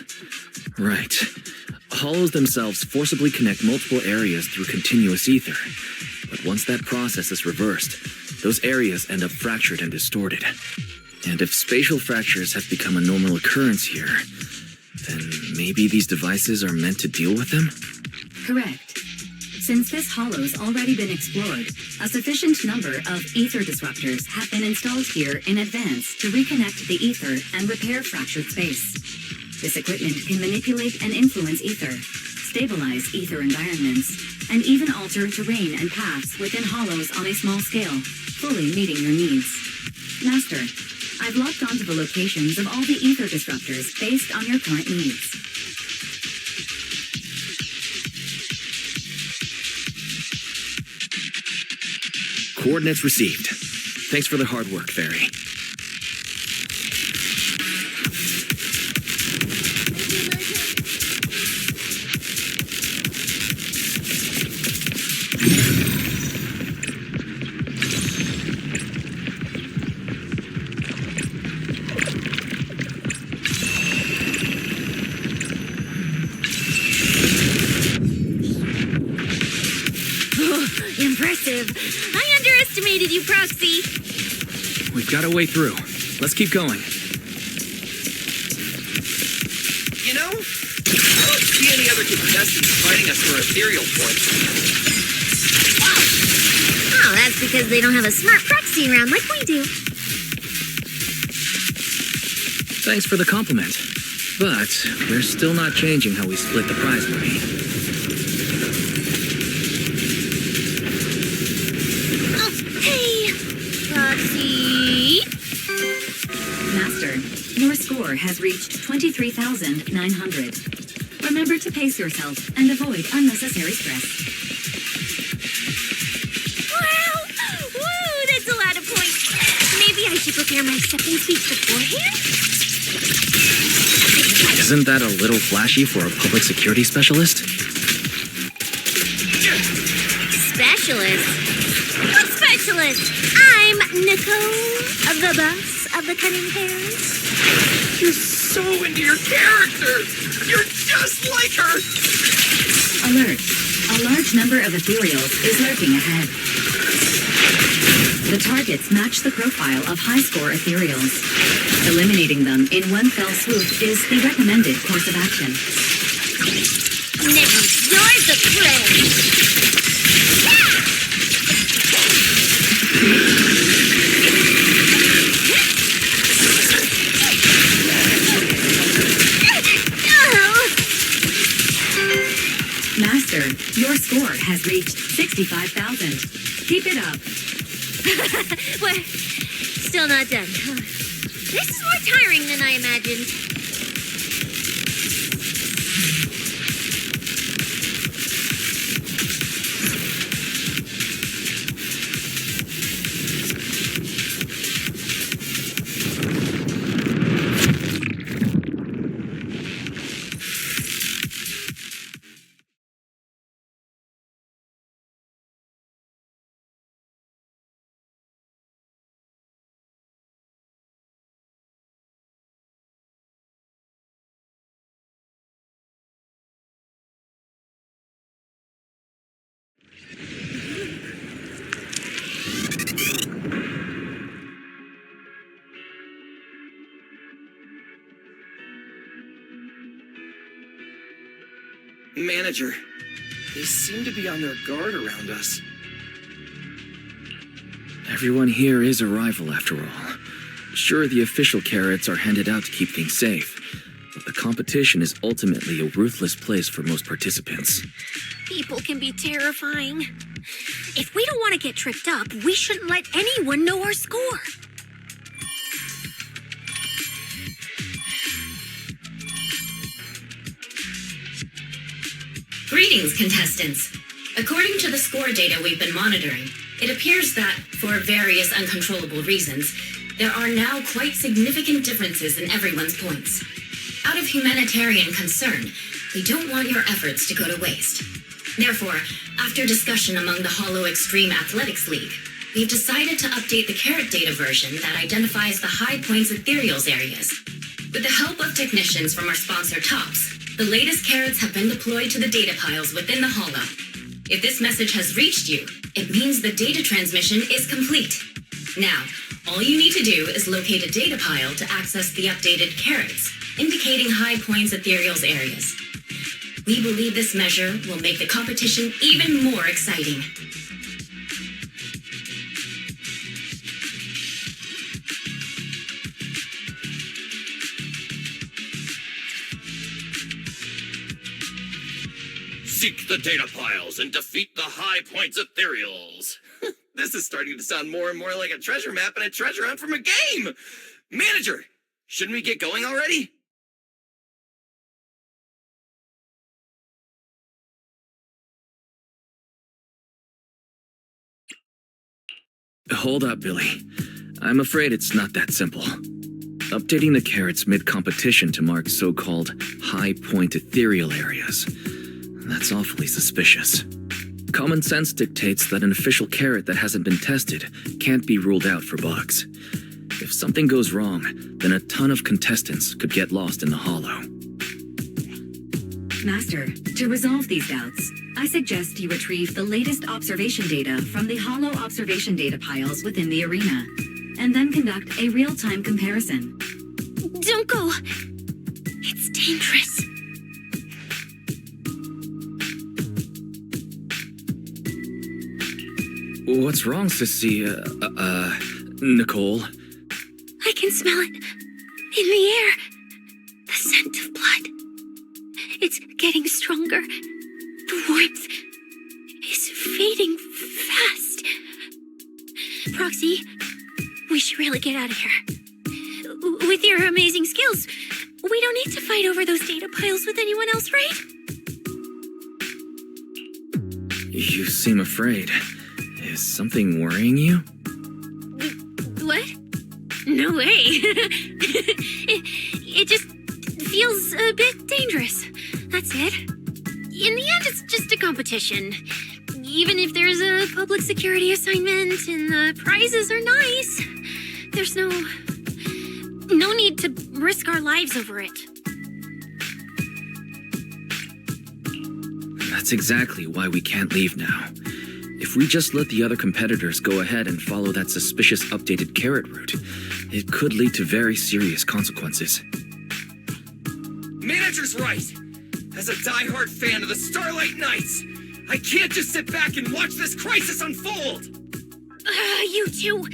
Right. Hollows themselves forcibly connect multiple areas through continuous ether. But once that process is reversed, those areas end up fractured and distorted. And if spatial fractures have become a normal occurrence here, then maybe these devices are meant to deal with them? Correct. Since this hollow's already been explored, a sufficient number of ether disruptors have been installed here in advance to reconnect the ether and repair fractured space. This equipment can manipulate and influence ether, stabilize ether environments, and even alter terrain and paths within hollows on a small scale, fully meeting your needs. Master, I've locked onto the locations of all the ether disruptors based on your current needs. Coordinates received. Thanks for the hard work, Fairy. Impressive. I underestimated updated you, Proxy. We've got a way through. Let's keep going. You know, I don't see any other contestants fighting us for ethereal points. Oh, that's because they don't have a smart proxy around like we do. Thanks for the compliment. But we're still not changing how we split the prize money. Oh, hey, Proxy. Master, your score has reached 23,900. Remember to pace yourself and avoid unnecessary stress. Wow! Woo, that's a lot of points. Maybe I should prepare my acceptance speech beforehand? Isn't that a little flashy for a public security specialist? Specialist? What specialist? I'm Nicole, the boss of the Cunning Parents. You're so into your character! You're just like her! Alert. A large number of ethereals is lurking ahead. The targets match the profile of high-score ethereals. Eliminating them in one fell swoop is the recommended course of action. Now you're the prey! Master, your score has reached 65,000. Keep it up. We're still not done. This is more tiring than I imagined. Manager, they seem to be on their guard around us. Everyone here is a rival, after all. Sure, the official carrots are handed out to keep things safe, but the competition is ultimately a ruthless place for most participants. People can be terrifying. If we don't want to get tripped up, we shouldn't let anyone know our score. Greetings, contestants. According to the score data we've been monitoring, it appears that, for various uncontrollable reasons, there are now quite significant differences in everyone's points. Out of humanitarian concern, we don't want your efforts to go to waste. Therefore, after discussion among the Hollow Extreme Athletics League, we've decided to update the carrot data version that identifies the high points ethereals areas. With the help of technicians from our sponsor Tops, the latest carrots have been deployed to the data piles within the Hollow. If this message has reached you, it means the data transmission is complete. Now, all you need to do is locate a data pile to access the updated carrots, indicating high points ethereals areas. We believe this measure will make the competition even more exciting. Seek the data piles and defeat the high points ethereals. This is starting to sound more and more like a treasure map and a treasure hunt from a game. Manager, shouldn't we get going already? Hold up, Billy. I'm afraid it's not that simple. Updating the carrots mid-competition to mark so-called high-point ethereal areas. That's awfully suspicious. Common sense dictates that an official carrot that hasn't been tested can't be ruled out for bugs. If something goes wrong, then a ton of contestants could get lost in the Hollow. Master, to resolve these doubts, I suggest you retrieve the latest observation data from the hollow observation data piles within the arena, and then conduct a real-time comparison. Don't go. It's dangerous. What's wrong, Sissy? Nicole? I can smell it. In the air. The scent of blood. It's getting stronger. The warmth is fading fast. Proxy, we should really get out of here. With your amazing skills, we don't need to fight over those data piles with anyone else, right? You seem afraid. Is something worrying you? What? No way. it just feels a bit dangerous. That's it. In the end, it's just a competition. Even if there's a public security assignment and the prizes are nice, there's no need to risk our lives over it. That's exactly why we can't leave now. If we just let the other competitors go ahead and follow that suspicious updated carrot route, it could lead to very serious consequences. Manager's right. As a diehard fan of the Starlight Knights, I can't just sit back and watch this crisis unfold. You two,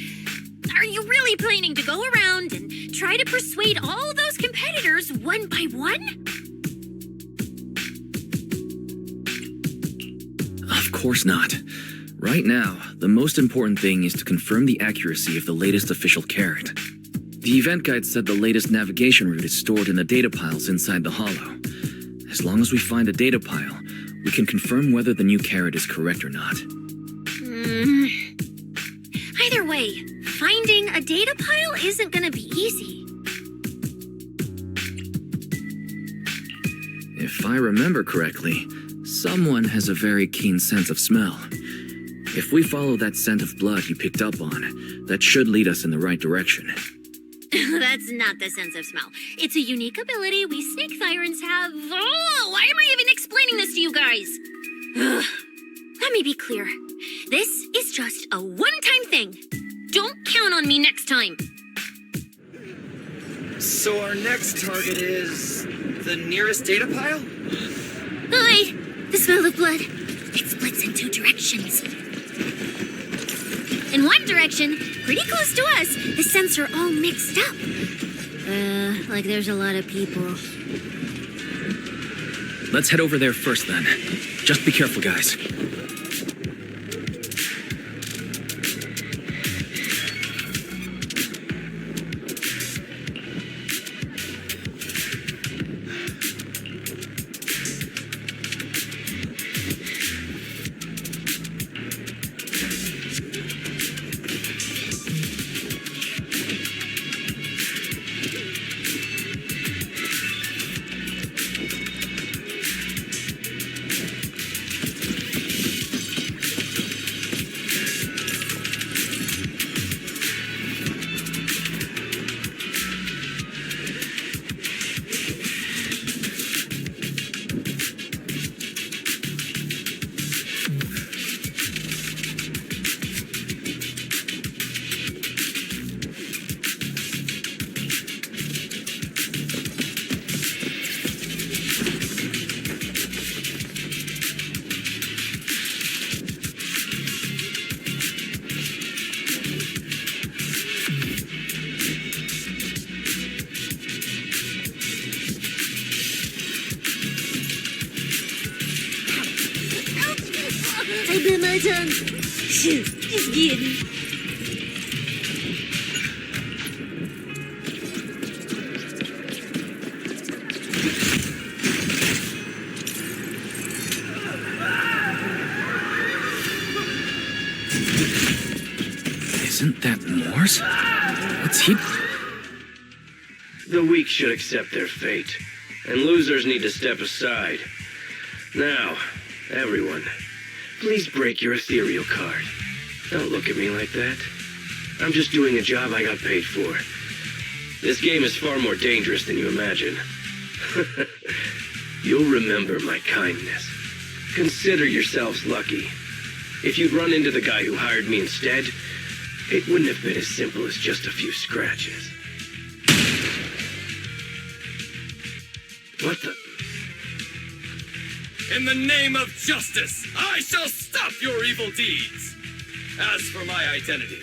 are you really planning to go around and try to persuade all those competitors one by one? Of course not. Right now, the most important thing is to confirm the accuracy of the latest official carrot. The event guide said the latest navigation route is stored in the data piles inside the hollow. As long as we find a data pile, we can confirm whether the new carrot is correct or not. Either way, finding a data pile isn't gonna be easy. If I remember correctly, someone has a very keen sense of smell. If we follow that scent of blood you picked up on, that should lead us in the right direction. That's not the sense of smell. It's a unique ability we snake sirens have. Oh, why am I even explaining this to you guys? Ugh. Let me be clear. This is just a one-time thing. Don't count on me next time. So our next target is the nearest data pile? Oh, wait, the smell of blood. It splits in two directions. In one direction, pretty close to us, the scents are all mixed up. Like there's a lot of people. Let's head over there first then. Just be careful, guys. I bit my tongue. Just kidding. Isn't that Morse? What's he... The weak should accept their fate, and losers need to step aside. Now, everyone, please break your ethereal card. Don't look at me like that. I'm just doing a job I got paid for. This game is far more dangerous than you imagine. You'll remember my kindness. Consider yourselves lucky. If you'd run into the guy who hired me instead, it wouldn't have been as simple as just a few scratches. What the? In the name of justice, I shall stop your evil deeds. As for my identity,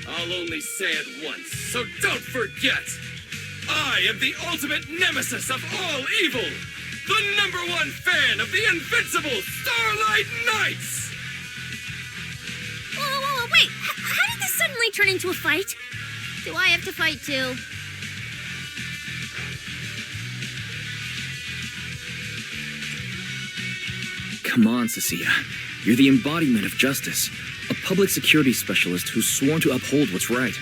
I'll only say it once, so don't forget. I am the ultimate nemesis of all evil. The #1 fan of the invincible Starlight Knights. Whoa, wait. How did this suddenly turn into a fight? Do I have to fight too? Come on, Cecilia. You're the embodiment of justice. A public security specialist who's sworn to uphold what's right.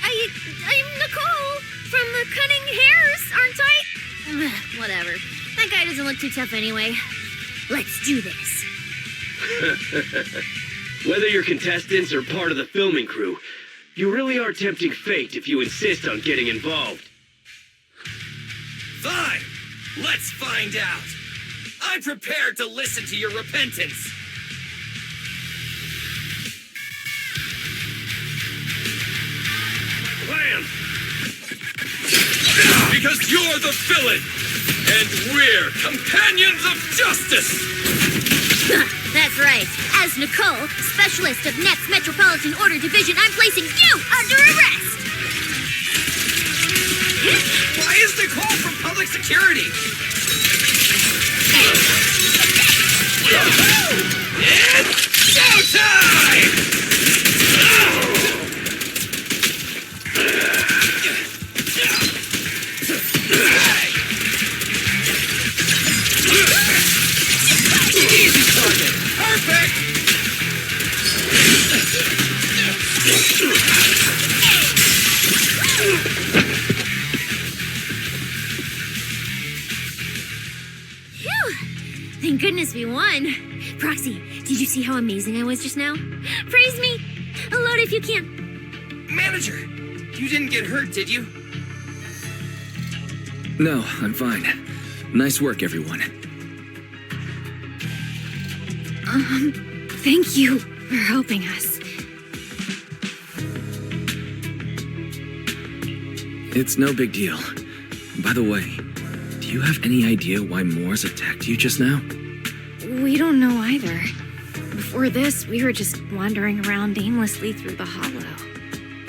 I'm Nicole from the Cunning Hairs, aren't I? Whatever. That guy doesn't look too tough anyway. Let's do this. Whether you're contestants or part of the filming crew, you really are tempting fate if you insist on getting involved. Fine. Let's find out. I'm prepared to listen to your repentance. Plan! Because you're the villain, and we're companions of justice! That's right. As Nicole, specialist of NET's Metropolitan Order Division, I'm placing you under arrest! Why is Nicole from public security? It's showtime! Easy target! Perfect! Phew! Thank goodness we won. Proxy, did you see how amazing I was just now? Praise me! Load if you can. Manager, you didn't get hurt, did you? No, I'm fine. Nice work, everyone. Thank you for helping us. It's no big deal. By the way, do you have any idea why Moors attacked you just now? We don't know either. Before this, we were just wandering around aimlessly through the hollow.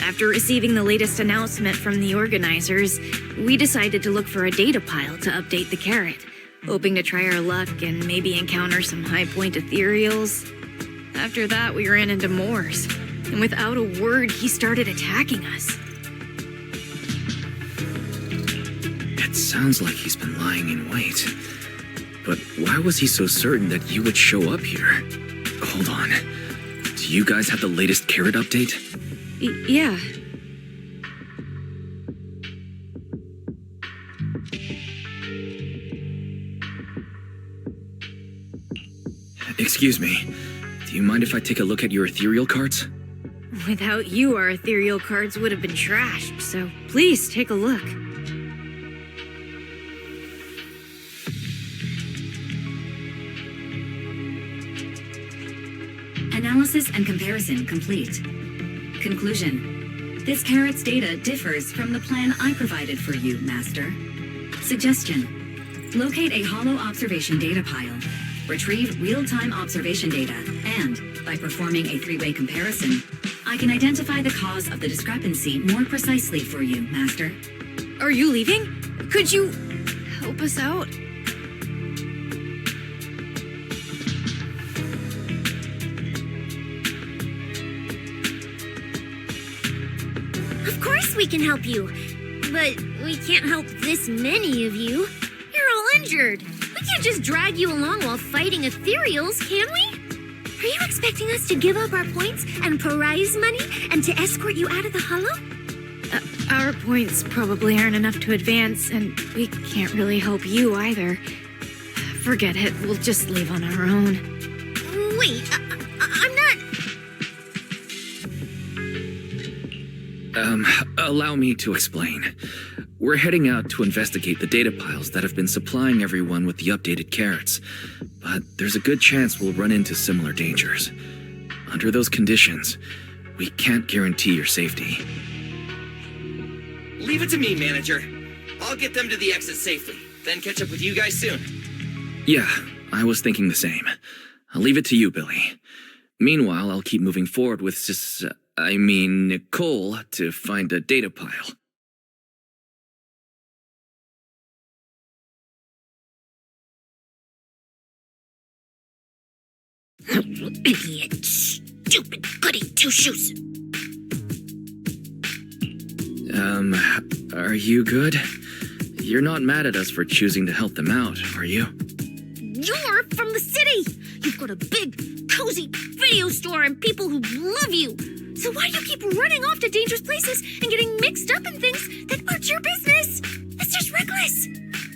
After receiving the latest announcement from the organizers, we decided to look for a data pile to update the carrot, hoping to try our luck and maybe encounter some high-point ethereals. After that, we ran into Moors, and without a word, he started attacking us. It sounds like he's been lying in wait. But why was he so certain that you would show up here? Hold on. Do you guys have the latest carrot update? Yeah. Excuse me. Do you mind if I take a look at your ethereal cards? Without you, our ethereal cards would have been trashed, so please take a look. Analysis and comparison complete. Conclusion. This carrot's data differs from the plan I provided for you, Master. Suggestion. Locate a hollow observation data pile. Retrieve real-time observation data, and, by performing a three-way comparison, I can identify the cause of the discrepancy more precisely for you, Master. Are you leaving? Could you help us out? Of course we can help you, but we can't help this many of you. You're all injured. We can't just drag you along while fighting ethereals, can we? Are you expecting us to give up our points and prize money and to escort you out of the hollow? Our points probably aren't enough to advance, and we can't really help you either. Forget it, we'll just leave on our own. Wait, I'm not... Allow me to explain. We're heading out to investigate the data piles that have been supplying everyone with the updated carrots, but there's a good chance we'll run into similar dangers. Under those conditions, we can't guarantee your safety. Leave it to me, manager. I'll get them to the exit safely, then catch up with you guys soon. Yeah, I was thinking the same. I'll leave it to you, Billy. Meanwhile, I'll keep moving forward with Nicole to find a data pile. Idiot. Stupid goody two-shoes. Are you good? You're not mad at us for choosing to help them out, are you? You're from the city. You've got a big, cozy video store and people who love you. So why do you keep running off to dangerous places and getting mixed up in things that aren't your business? It's just reckless.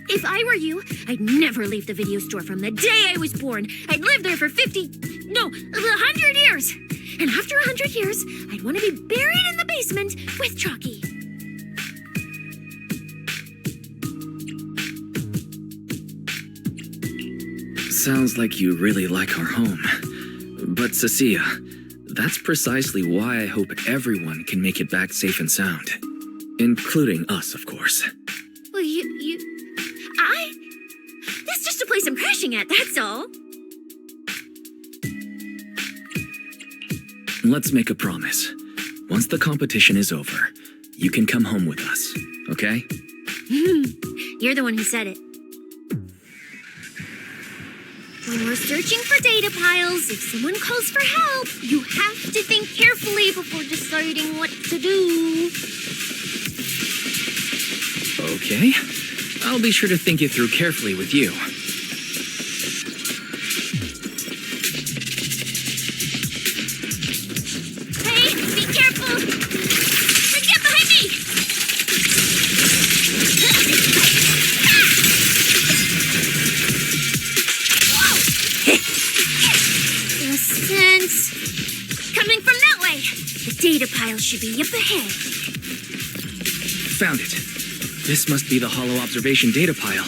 If I were you, I'd never leave the video store from the day I was born. I'd live there for 100 years. And after 100 years, I'd want to be buried in the basement with Chalky. Sounds like you really like our home. But Cecilia, that's precisely why I hope everyone can make it back safe and sound. Including us, of course. Well, that's just a place I'm crashing at, that's all. Let's make a promise. Once the competition is over, you can come home with us, okay? You're the one who said it. When we're searching for data piles, if someone calls for help, you have to think carefully before deciding what to do. Okay. I'll be sure to think it through carefully with you. Hey, be careful! Get behind me! The scent coming from that way. The data pile should be up ahead. Found it. This must be the hollow observation data pile.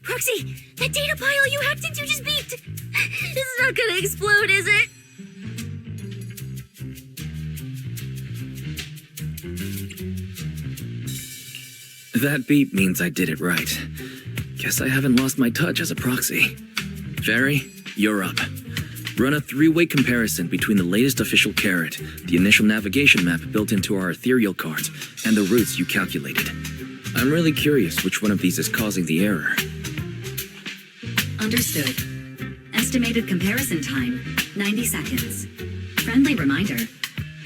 Proxy, that data pile you hacked into just beeped. It's not gonna explode, is it? That beep means I did it right. Guess I haven't lost my touch as a proxy. Fairy, you're up. Run a three-way comparison between the latest official carrot, the initial navigation map built into our ethereal cards, and the routes you calculated. I'm really curious which one of these is causing the error. Understood. Estimated comparison time, 90 seconds. Friendly reminder,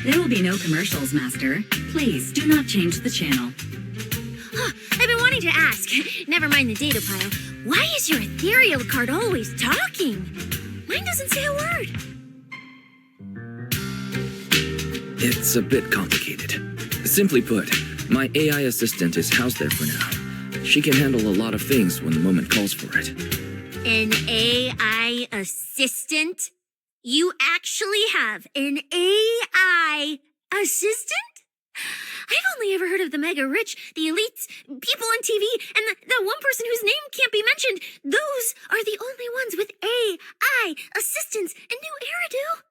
there will be no commercials, Master. Please do not change the channel. I've been wanting to ask. Never mind the data pile. Why is your ethereal card always talking? Mine doesn't say a word. It's a bit complicated. Simply put, my AI assistant is housed there for now. She can handle a lot of things when the moment calls for it. An AI assistant? You actually have an AI assistant? I've only ever heard of the mega rich, the elites, people on TV, and the one person whose name can't be mentioned. Those are the only ones with AI assistants and new Eridu.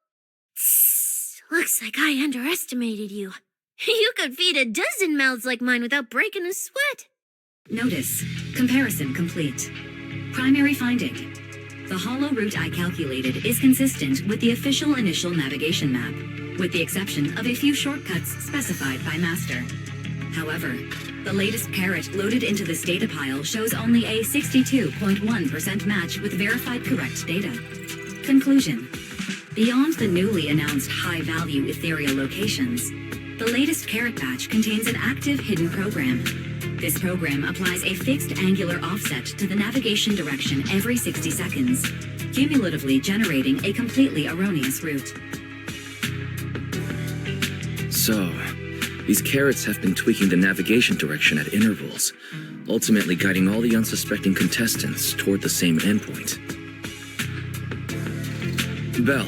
Tss, looks like I underestimated you. You could feed a dozen mouths like mine without breaking a sweat. Notice, comparison complete. Primary finding. The hollow route I calculated is consistent with the official initial navigation map, with the exception of a few shortcuts specified by Master. However, the latest carrot loaded into this data pile shows only a 62.1% match with verified correct data. Conclusion. Beyond the newly announced high-value ethereal locations, the latest carrot batch contains an active hidden program. This program applies a fixed angular offset to the navigation direction every 60 seconds, cumulatively generating a completely erroneous route. So, These carrots have been tweaking the navigation direction at intervals, ultimately guiding all the unsuspecting contestants toward the same endpoint. Belle,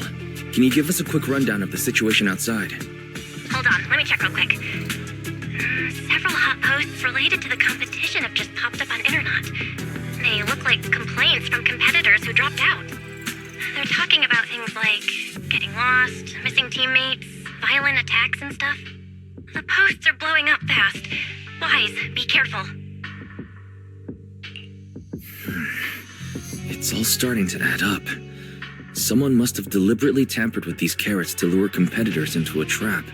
can you give us a quick rundown of the situation outside? Hold on, let me check real quick. Several hot posts related to the competition have just popped up on Internet. They look like complaints from competitors who dropped out. They're talking about things like getting lost, missing teammates, violent attacks and stuff. The posts are blowing up fast. Wise, be careful. It's all starting to add up. Someone must have deliberately tampered with these carrots to lure competitors into a trap.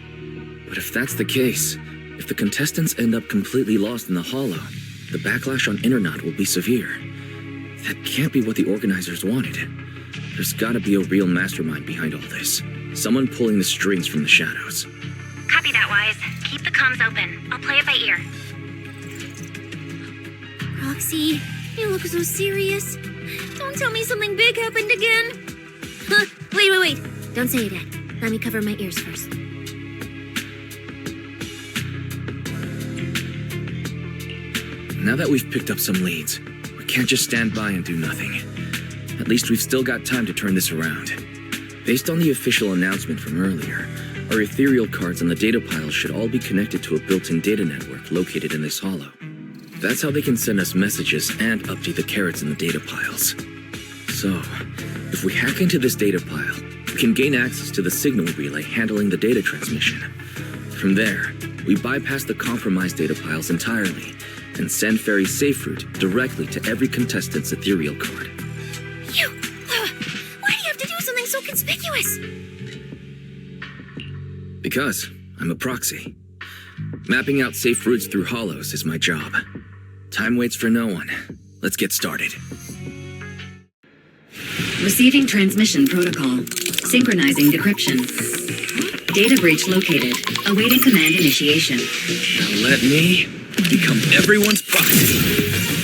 But if that's the case, if the contestants end up completely lost in the hollow, the backlash on Internet will be severe. That can't be what the organizers wanted. There's gotta be a real mastermind behind all this. Someone pulling the strings from the shadows. Copy that, Wise. Keep the comms open. I'll play it by ear. Roxy, you look so serious. Don't tell me something big happened again. Huh, wait. Don't say it yet. Let me cover my ears first. Now that we've picked up some leads, we can't just stand by and do nothing. At least we've still got time to turn this around. Based on the official announcement from earlier, our ethereal cards on the data piles should all be connected to a built-in data network located in this hollow. That's how they can send us messages and update the carrots in the data piles. So, if we hack into this data pile, we can gain access to the signal relay handling the data transmission. From there, we bypass the compromised data piles entirely and send Fairy's safe route directly to every contestant's ethereal card. Why do you have to do something so conspicuous? Because I'm a proxy. Mapping out safe routes through hollows is my job. Time waits for no one. Let's get started. Receiving transmission protocol. Synchronizing decryption. Data breach located. Awaiting command initiation. Now let me become everyone's proxy.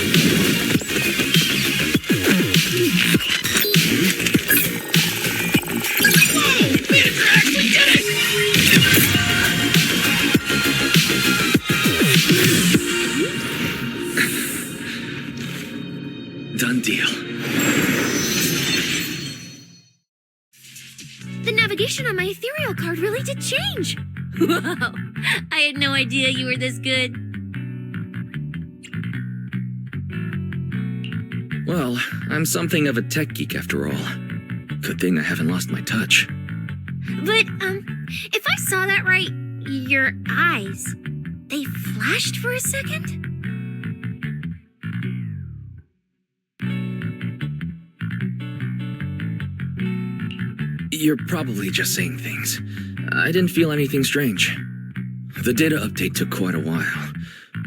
Done deal. The navigation on my ethereal card really did change. Wow, I had no idea you were this good. Well, I'm something of a tech geek after all. Good thing I haven't lost my touch. But, if I saw that right, your eyes, they flashed for a second? You're probably just saying things. I didn't feel anything strange. The data update took quite a while.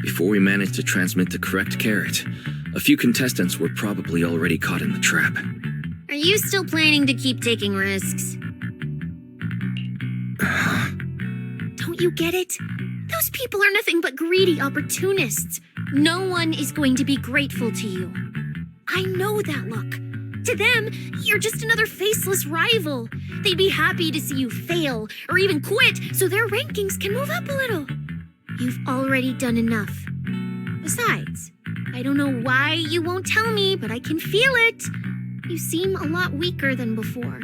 Before we managed to transmit the correct carrot, a few contestants were probably already caught in the trap. Are you still planning to keep taking risks? Don't you get it? Those people are nothing but greedy opportunists. No one is going to be grateful to you. I know that look. To them, you're just another faceless rival. They'd be happy to see you fail or even quit so their rankings can move up a little. You've already done enough. Besides, I don't know why you won't tell me, but I can feel it. You seem a lot weaker than before.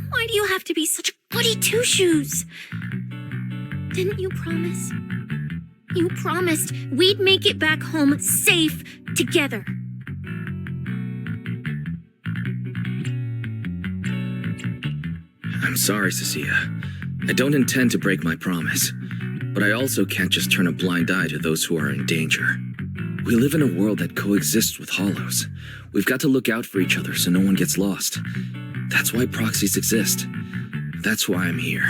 Why do you have to be such a goody two-shoes? Didn't you promise? You promised we'd make it back home safe together. I'm sorry, Cecilia. I don't intend to break my promise, but I also can't just turn a blind eye to those who are in danger. We live in a world that coexists with hollows. We've got to look out for each other so no one gets lost. That's why proxies exist. That's why I'm here.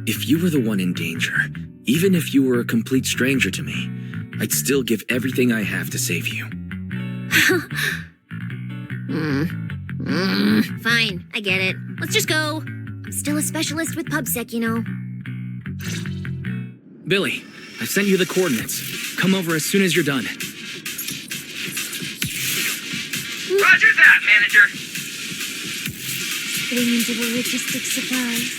If you were the one in danger, even if you were a complete stranger to me, I'd still give everything I have to save you. Fine, I get it. Let's just go. I'm still a specialist with PubSec, you know. Billy, I sent you the coordinates. Come over as soon as you're done. Roger that, manager. Getting into the logistics supplies.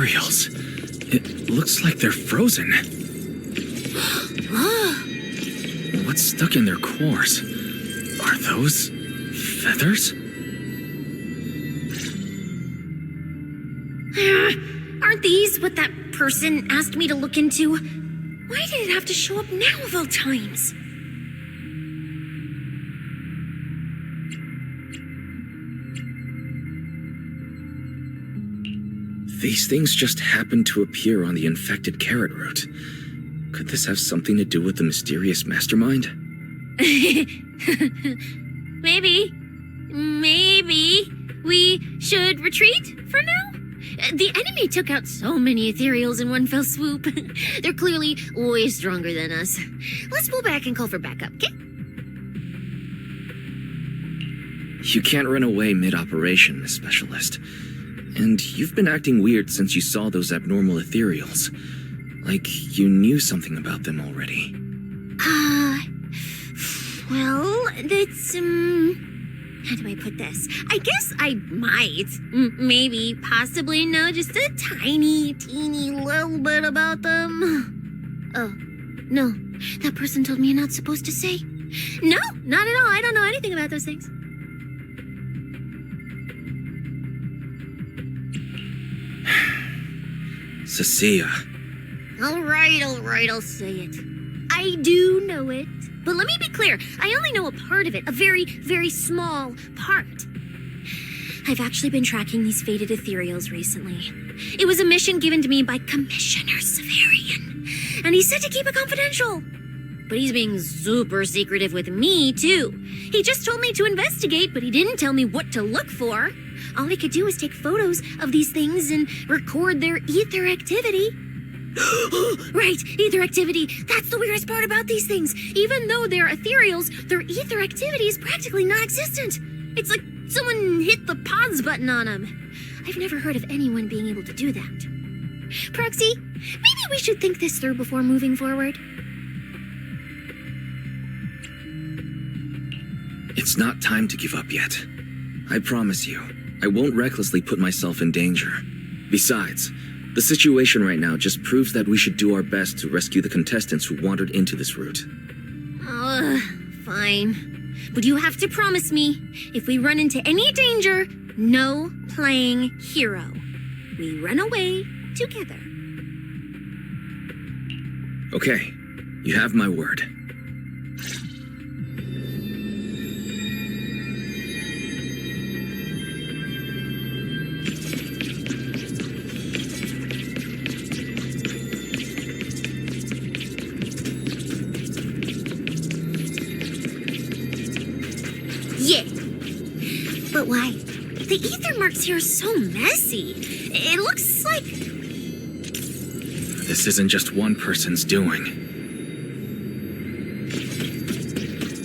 ethereals. It looks like they're frozen. What's stuck in their cores? Are those feathers? Aren't these what that person asked me to look into? Why did it have to show up now of all times? These things just happened to appear on the infected carrot root. Could this have something to do with the mysterious mastermind? Maybe we should retreat for now? The enemy took out so many ethereals in one fell swoop. They're clearly way stronger than us. Let's pull back and call for backup, okay? You can't run away mid-operation, Miss Specialist. And you've been acting weird since you saw those abnormal ethereals. Like you knew something about them already. Well, that's, how do I put this? I guess I might, maybe, possibly know just a teeny little bit about them. Oh, no, that person told me you're not supposed to say. No, not at all. I don't know anything about those things. Cecilia. All right, I'll say it. I do know it. But let me be clear, I only know a part of it, a very, very small part. I've actually been tracking these faded ethereals recently. It was a mission given to me by Commissioner Severian, and he said to keep it confidential. But he's being super secretive with me, too. He just told me to investigate, but he didn't tell me what to look for. All he could do was take photos of these things and record their ether activity. Right, ether activity. That's the weirdest part about these things. Even though they're ethereals, their ether activity is practically non-existent. It's like someone hit the pause button on them. I've never heard of anyone being able to do that. Proxy, maybe we should think this through before moving forward. It's not time to give up yet. I promise you, I won't recklessly put myself in danger. Besides, the situation right now just proves that we should do our best to rescue the contestants who wandered into this route. Fine. But you have to promise me, if we run into any danger, no playing hero. We run away together. Okay, you have my word. Yeah. But why? The ether marks here are so messy. It looks like... This isn't just one person's doing.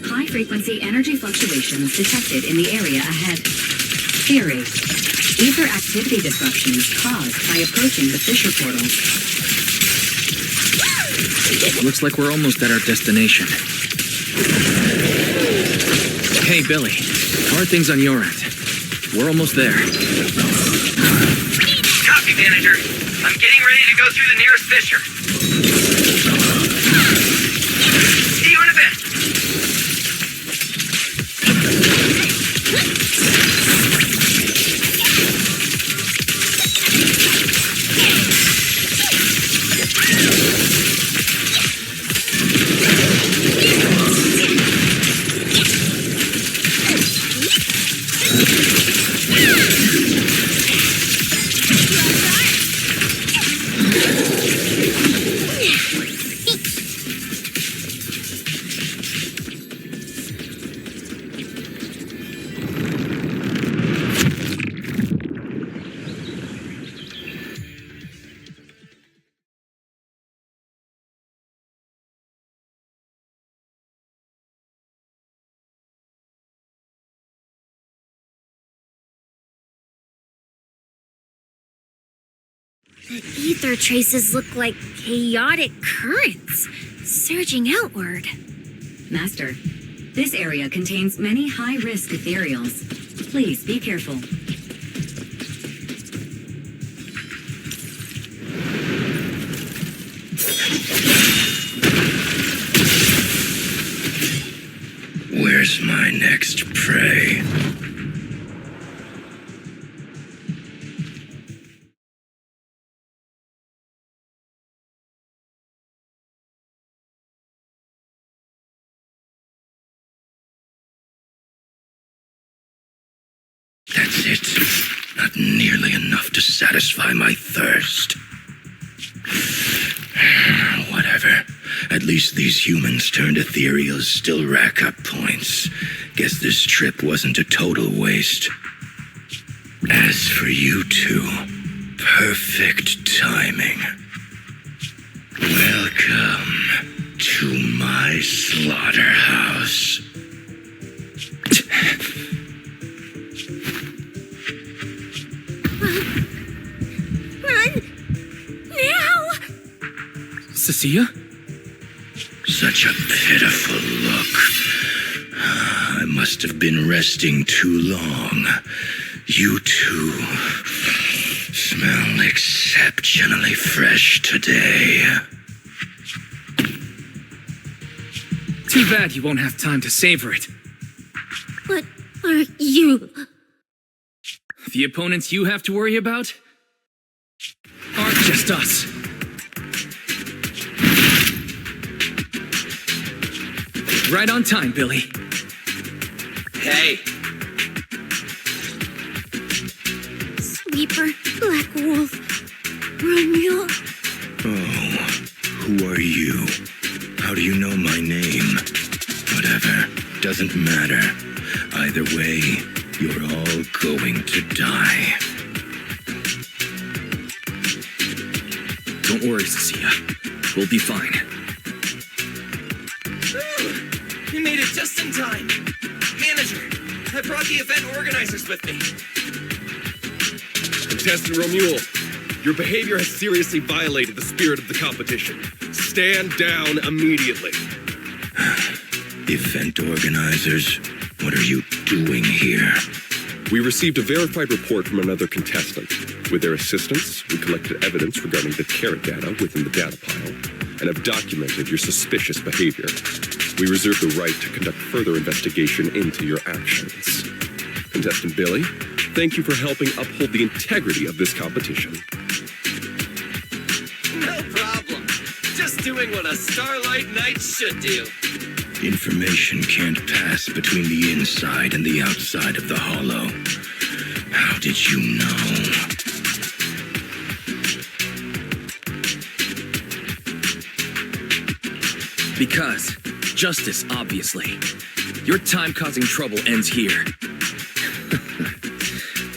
High-frequency energy fluctuations detected in the area ahead. Theory. Ether activity disruptions caused by approaching the fissure portals. Looks like we're almost at our destination. Hey, Billy. How are things on your end? We're almost there. Copy, manager. I'm getting ready to go through the nearest fissure. See you in a bit. The ether traces look like chaotic currents, surging outward. Master, this area contains many high-risk ethereals. Please be careful. my next prey. That's it. Not nearly enough to satisfy my thirst. Whatever. At least these humans turned ethereals still rack up points. Guess this trip wasn't a total waste. As for you two, perfect timing. Welcome to my slaughterhouse. Run! Now! Cecilia? Such a pitiful look. I must have been resting too long. You two smell exceptionally fresh today. Too bad you won't have time to savor it. What are you? The opponents you have to worry about aren't just us. Right on time, Billy. Hey, Sleeper, Black Wolf, Romeo. Oh, who are you? How do you know my name? Whatever, doesn't matter. Either way, you're all going to die. Don't worry, Cecilia. We'll be fine. you made it just in time. Manager, I brought the event organizers with me. Contestant Romuald, your behavior has seriously violated the spirit of the competition. Stand down immediately. Event organizers, what are you doing here? We received a verified report from another contestant. With their assistance, we collected evidence regarding the carrot data within the data pile and have documented your suspicious behavior. We reserve the right to conduct further investigation into your actions. Contestant Billy, thank you for helping uphold the integrity of this competition. No problem. Just doing what a Starlight Knight should do. Information can't pass between the inside and the outside of the hollow. How did you know? Because justice, obviously. Your time causing trouble ends here.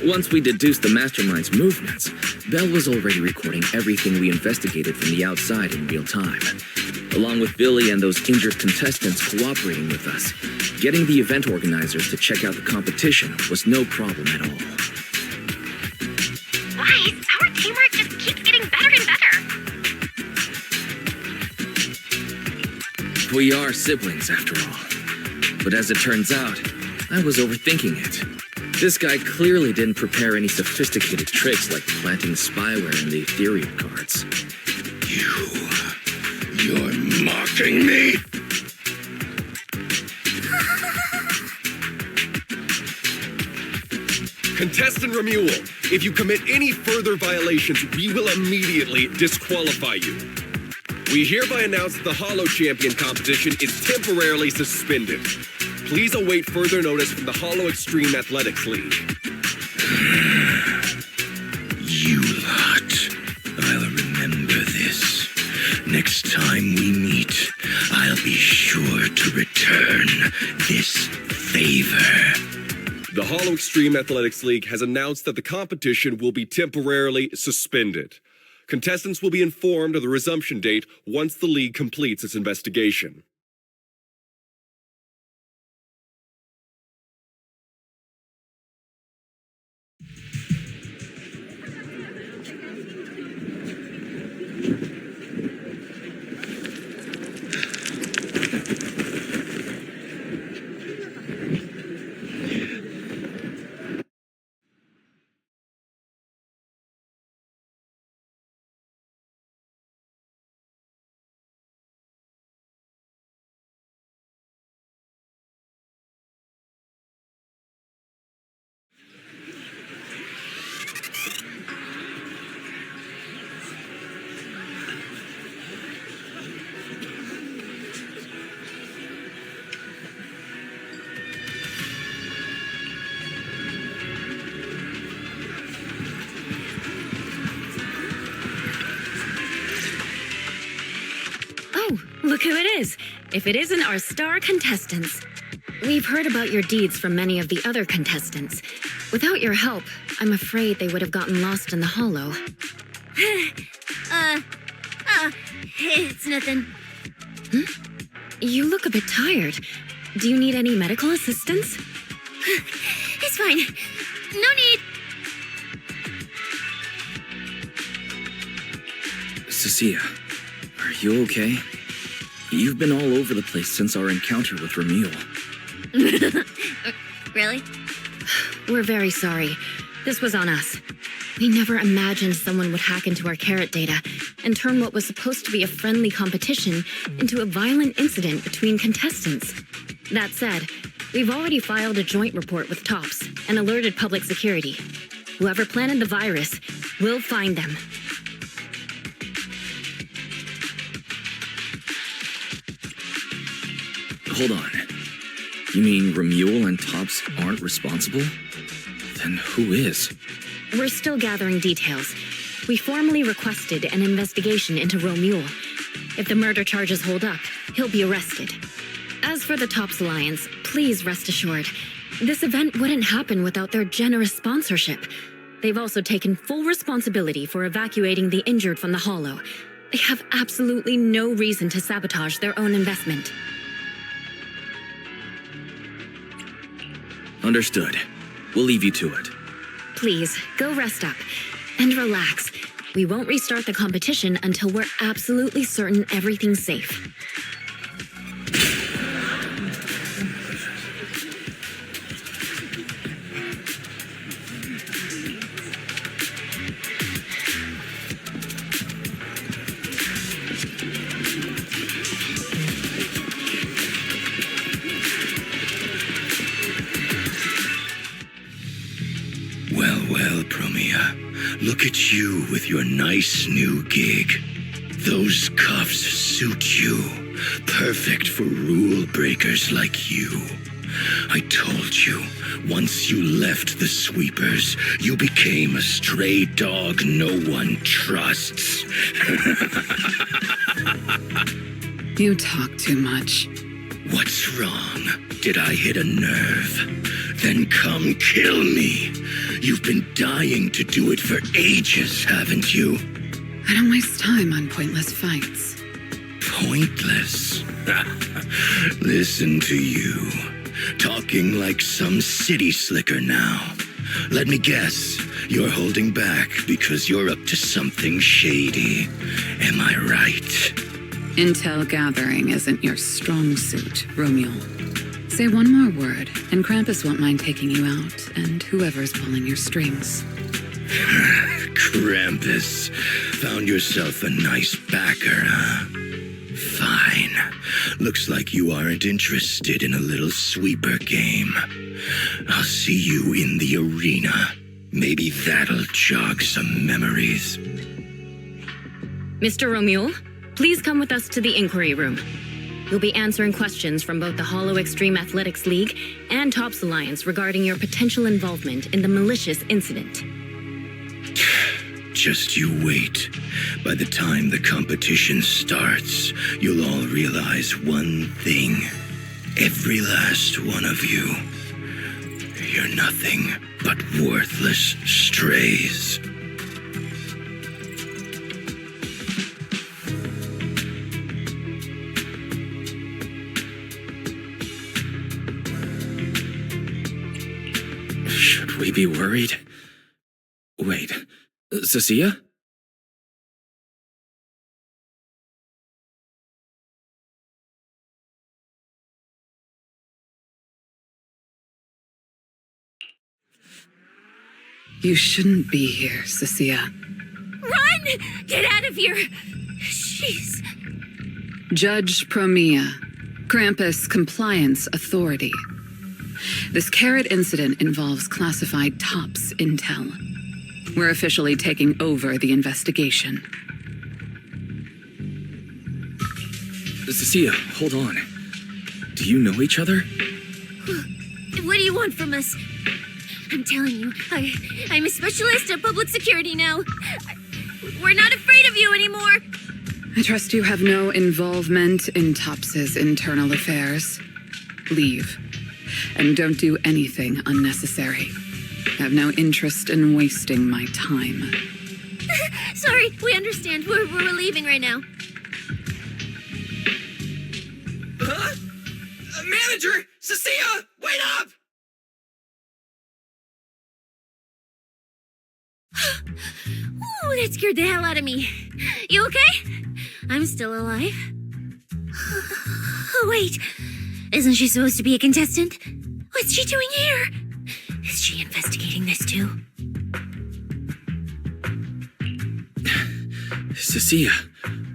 Once we deduced the mastermind's movements, Belle was already recording everything we investigated from the outside in real time. Along with Billy and those injured contestants cooperating with us, getting the event organizers to check out the competition was no problem at all. Why? Our teamwork just keeps getting better and better. We are siblings, after all. But as it turns out, I was overthinking it. This guy clearly didn't prepare any sophisticated tricks like planting spyware in the ethereal cards. You're mocking me? Contestant Romuald, if you commit any further violations, we will immediately disqualify you. We hereby announce that the Hollow Champion competition is temporarily suspended. Please await further notice from the Hollow Extreme Athletics League. You lot. I'll remember this. Next time we meet, I'll be sure to return this favor. The Hollow Extreme Athletics League has announced that the competition will be temporarily suspended. Contestants will be informed of the resumption date once the league completes its investigation. Oh, look who it is. If it isn't our star contestants. We've heard about your deeds from many of the other contestants. Without your help, I'm afraid they would have gotten lost in the hollow. It's nothing. You look a bit tired. Do you need any medical assistance? It's fine. No need. Cecilia, are you okay? You've been all over the place since our encounter with Ramil. Really? We're very sorry. This was on us. We never imagined someone would hack into our carrot data and turn what was supposed to be a friendly competition into a violent incident between contestants. That said, we've already filed a joint report with TOPS and alerted public security. Whoever planted the virus, will find them. Hold on. You mean Ramil and Tops aren't responsible? Then who is? We're still gathering details. We formally requested an investigation into Ramil. If the murder charges hold up, he'll be arrested. As for the Tops Alliance, please rest assured, this event wouldn't happen without their generous sponsorship. They've also taken full responsibility for evacuating the injured from the hollow. They have absolutely no reason to sabotage their own investment. Understood. We'll leave you to it. Please, go rest up. And relax. We won't restart the competition until we're absolutely certain everything's safe. Well, Promia, look at you with your nice new gig. Those cuffs suit you. Perfect for rule breakers like you. I told you, once you left the sweepers, you became a stray dog no one trusts. You talk too much. What's wrong? Did I hit a nerve? Then come kill me. You've been dying to do it for ages, haven't you? I don't waste time on pointless fights. Pointless? Listen to you. Talking like some city slicker now. Let me guess, you're holding back because you're up to something shady. Am I right? Intel gathering isn't your strong suit, Romeo. Say one more word, and Krampus won't mind taking you out, and whoever's pulling your strings. Krampus. Found yourself a nice backer, huh? Fine. Looks like you aren't interested in a little sweeper game. I'll see you in the arena. Maybe that'll jog some memories. Mr. Romeo, please come with us to the inquiry room. You'll be answering questions from both the Hollow Extreme Athletics League and Tops Alliance regarding your potential involvement in the malicious incident. Just you wait. By the time the competition starts, you'll all realize one thing. Every last one of you. You're nothing but worthless strays. Should we be worried? Wait, Cecilia? You shouldn't be here, Cecilia. Run! Get out of here! Jeez. Judge Promia, Krampus Compliance Authority. This carrot incident involves classified TOPS intel. We're officially taking over the investigation. Cecilia, hold on. Do you know each other? What do you want from us? I'm telling you, I'm a specialist at public security now. We're not afraid of you anymore. I trust you have no involvement in Tops's internal affairs. Leave. And don't do anything unnecessary. I have no interest in wasting my time. Sorry, we understand. We're leaving right now. Huh? Manager! Cecilia! Wait up! Ooh, that scared the hell out of me. You okay? I'm still alive. Oh, wait. Isn't she supposed to be a contestant? What's she doing here? Is she investigating this too? Cecilia,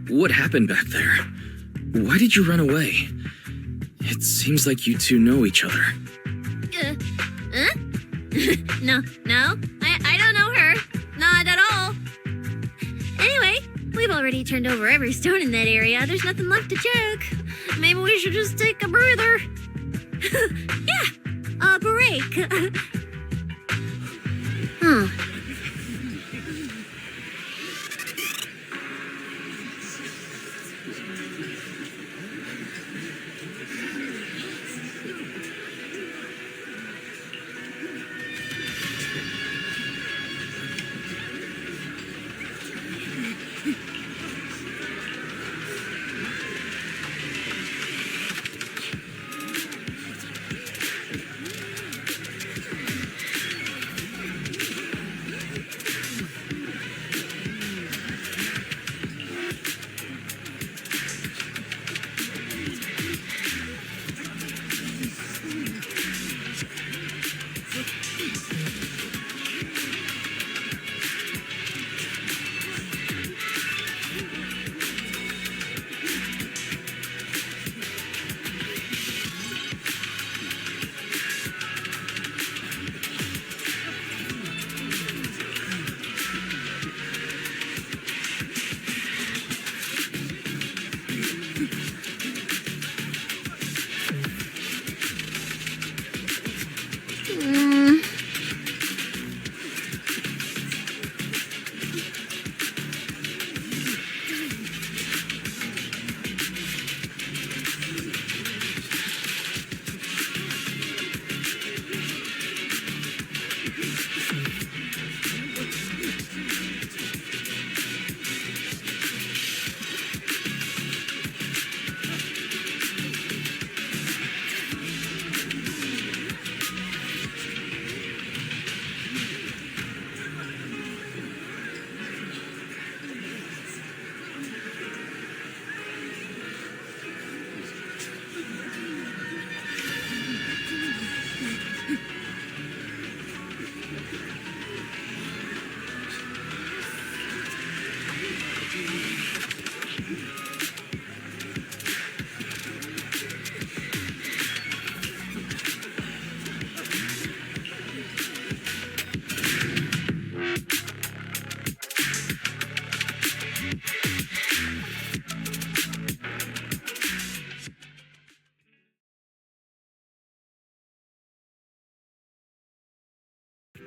what happened back there? Why did you run away? It seems like you two know each other. Huh? No. I don't know her. Not at all. Anyway, we've already turned over every stone in that area. There's nothing left to check. Maybe we should just take a breather. Yeah, a break.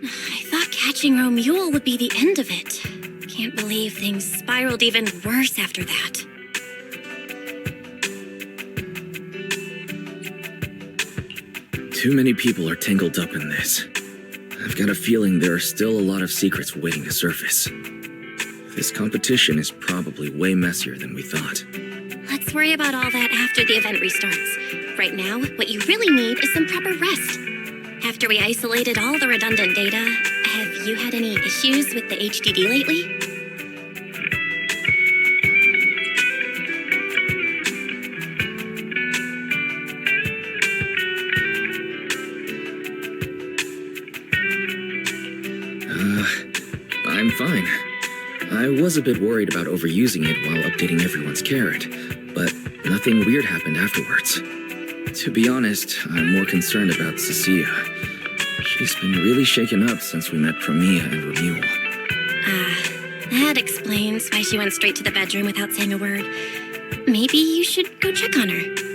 I thought catching Romule would be the end of it. Can't believe things spiraled even worse after that. Too many people are tangled up in this. I've got a feeling there are still a lot of secrets waiting to surface. This competition is probably way messier than we thought. Let's worry about all that after the event restarts. Right now, what you really need is some proper rest. After we isolated all the redundant data, have you had any issues with the HDD lately? I'm fine. I was a bit worried about overusing it while updating everyone's carrot, but nothing weird happened afterwards. To be honest, I'm more concerned about Cecilia. She's been really shaken up since we met Promia and Romule. That explains why she went straight to the bedroom without saying a word. Maybe you should go check on her.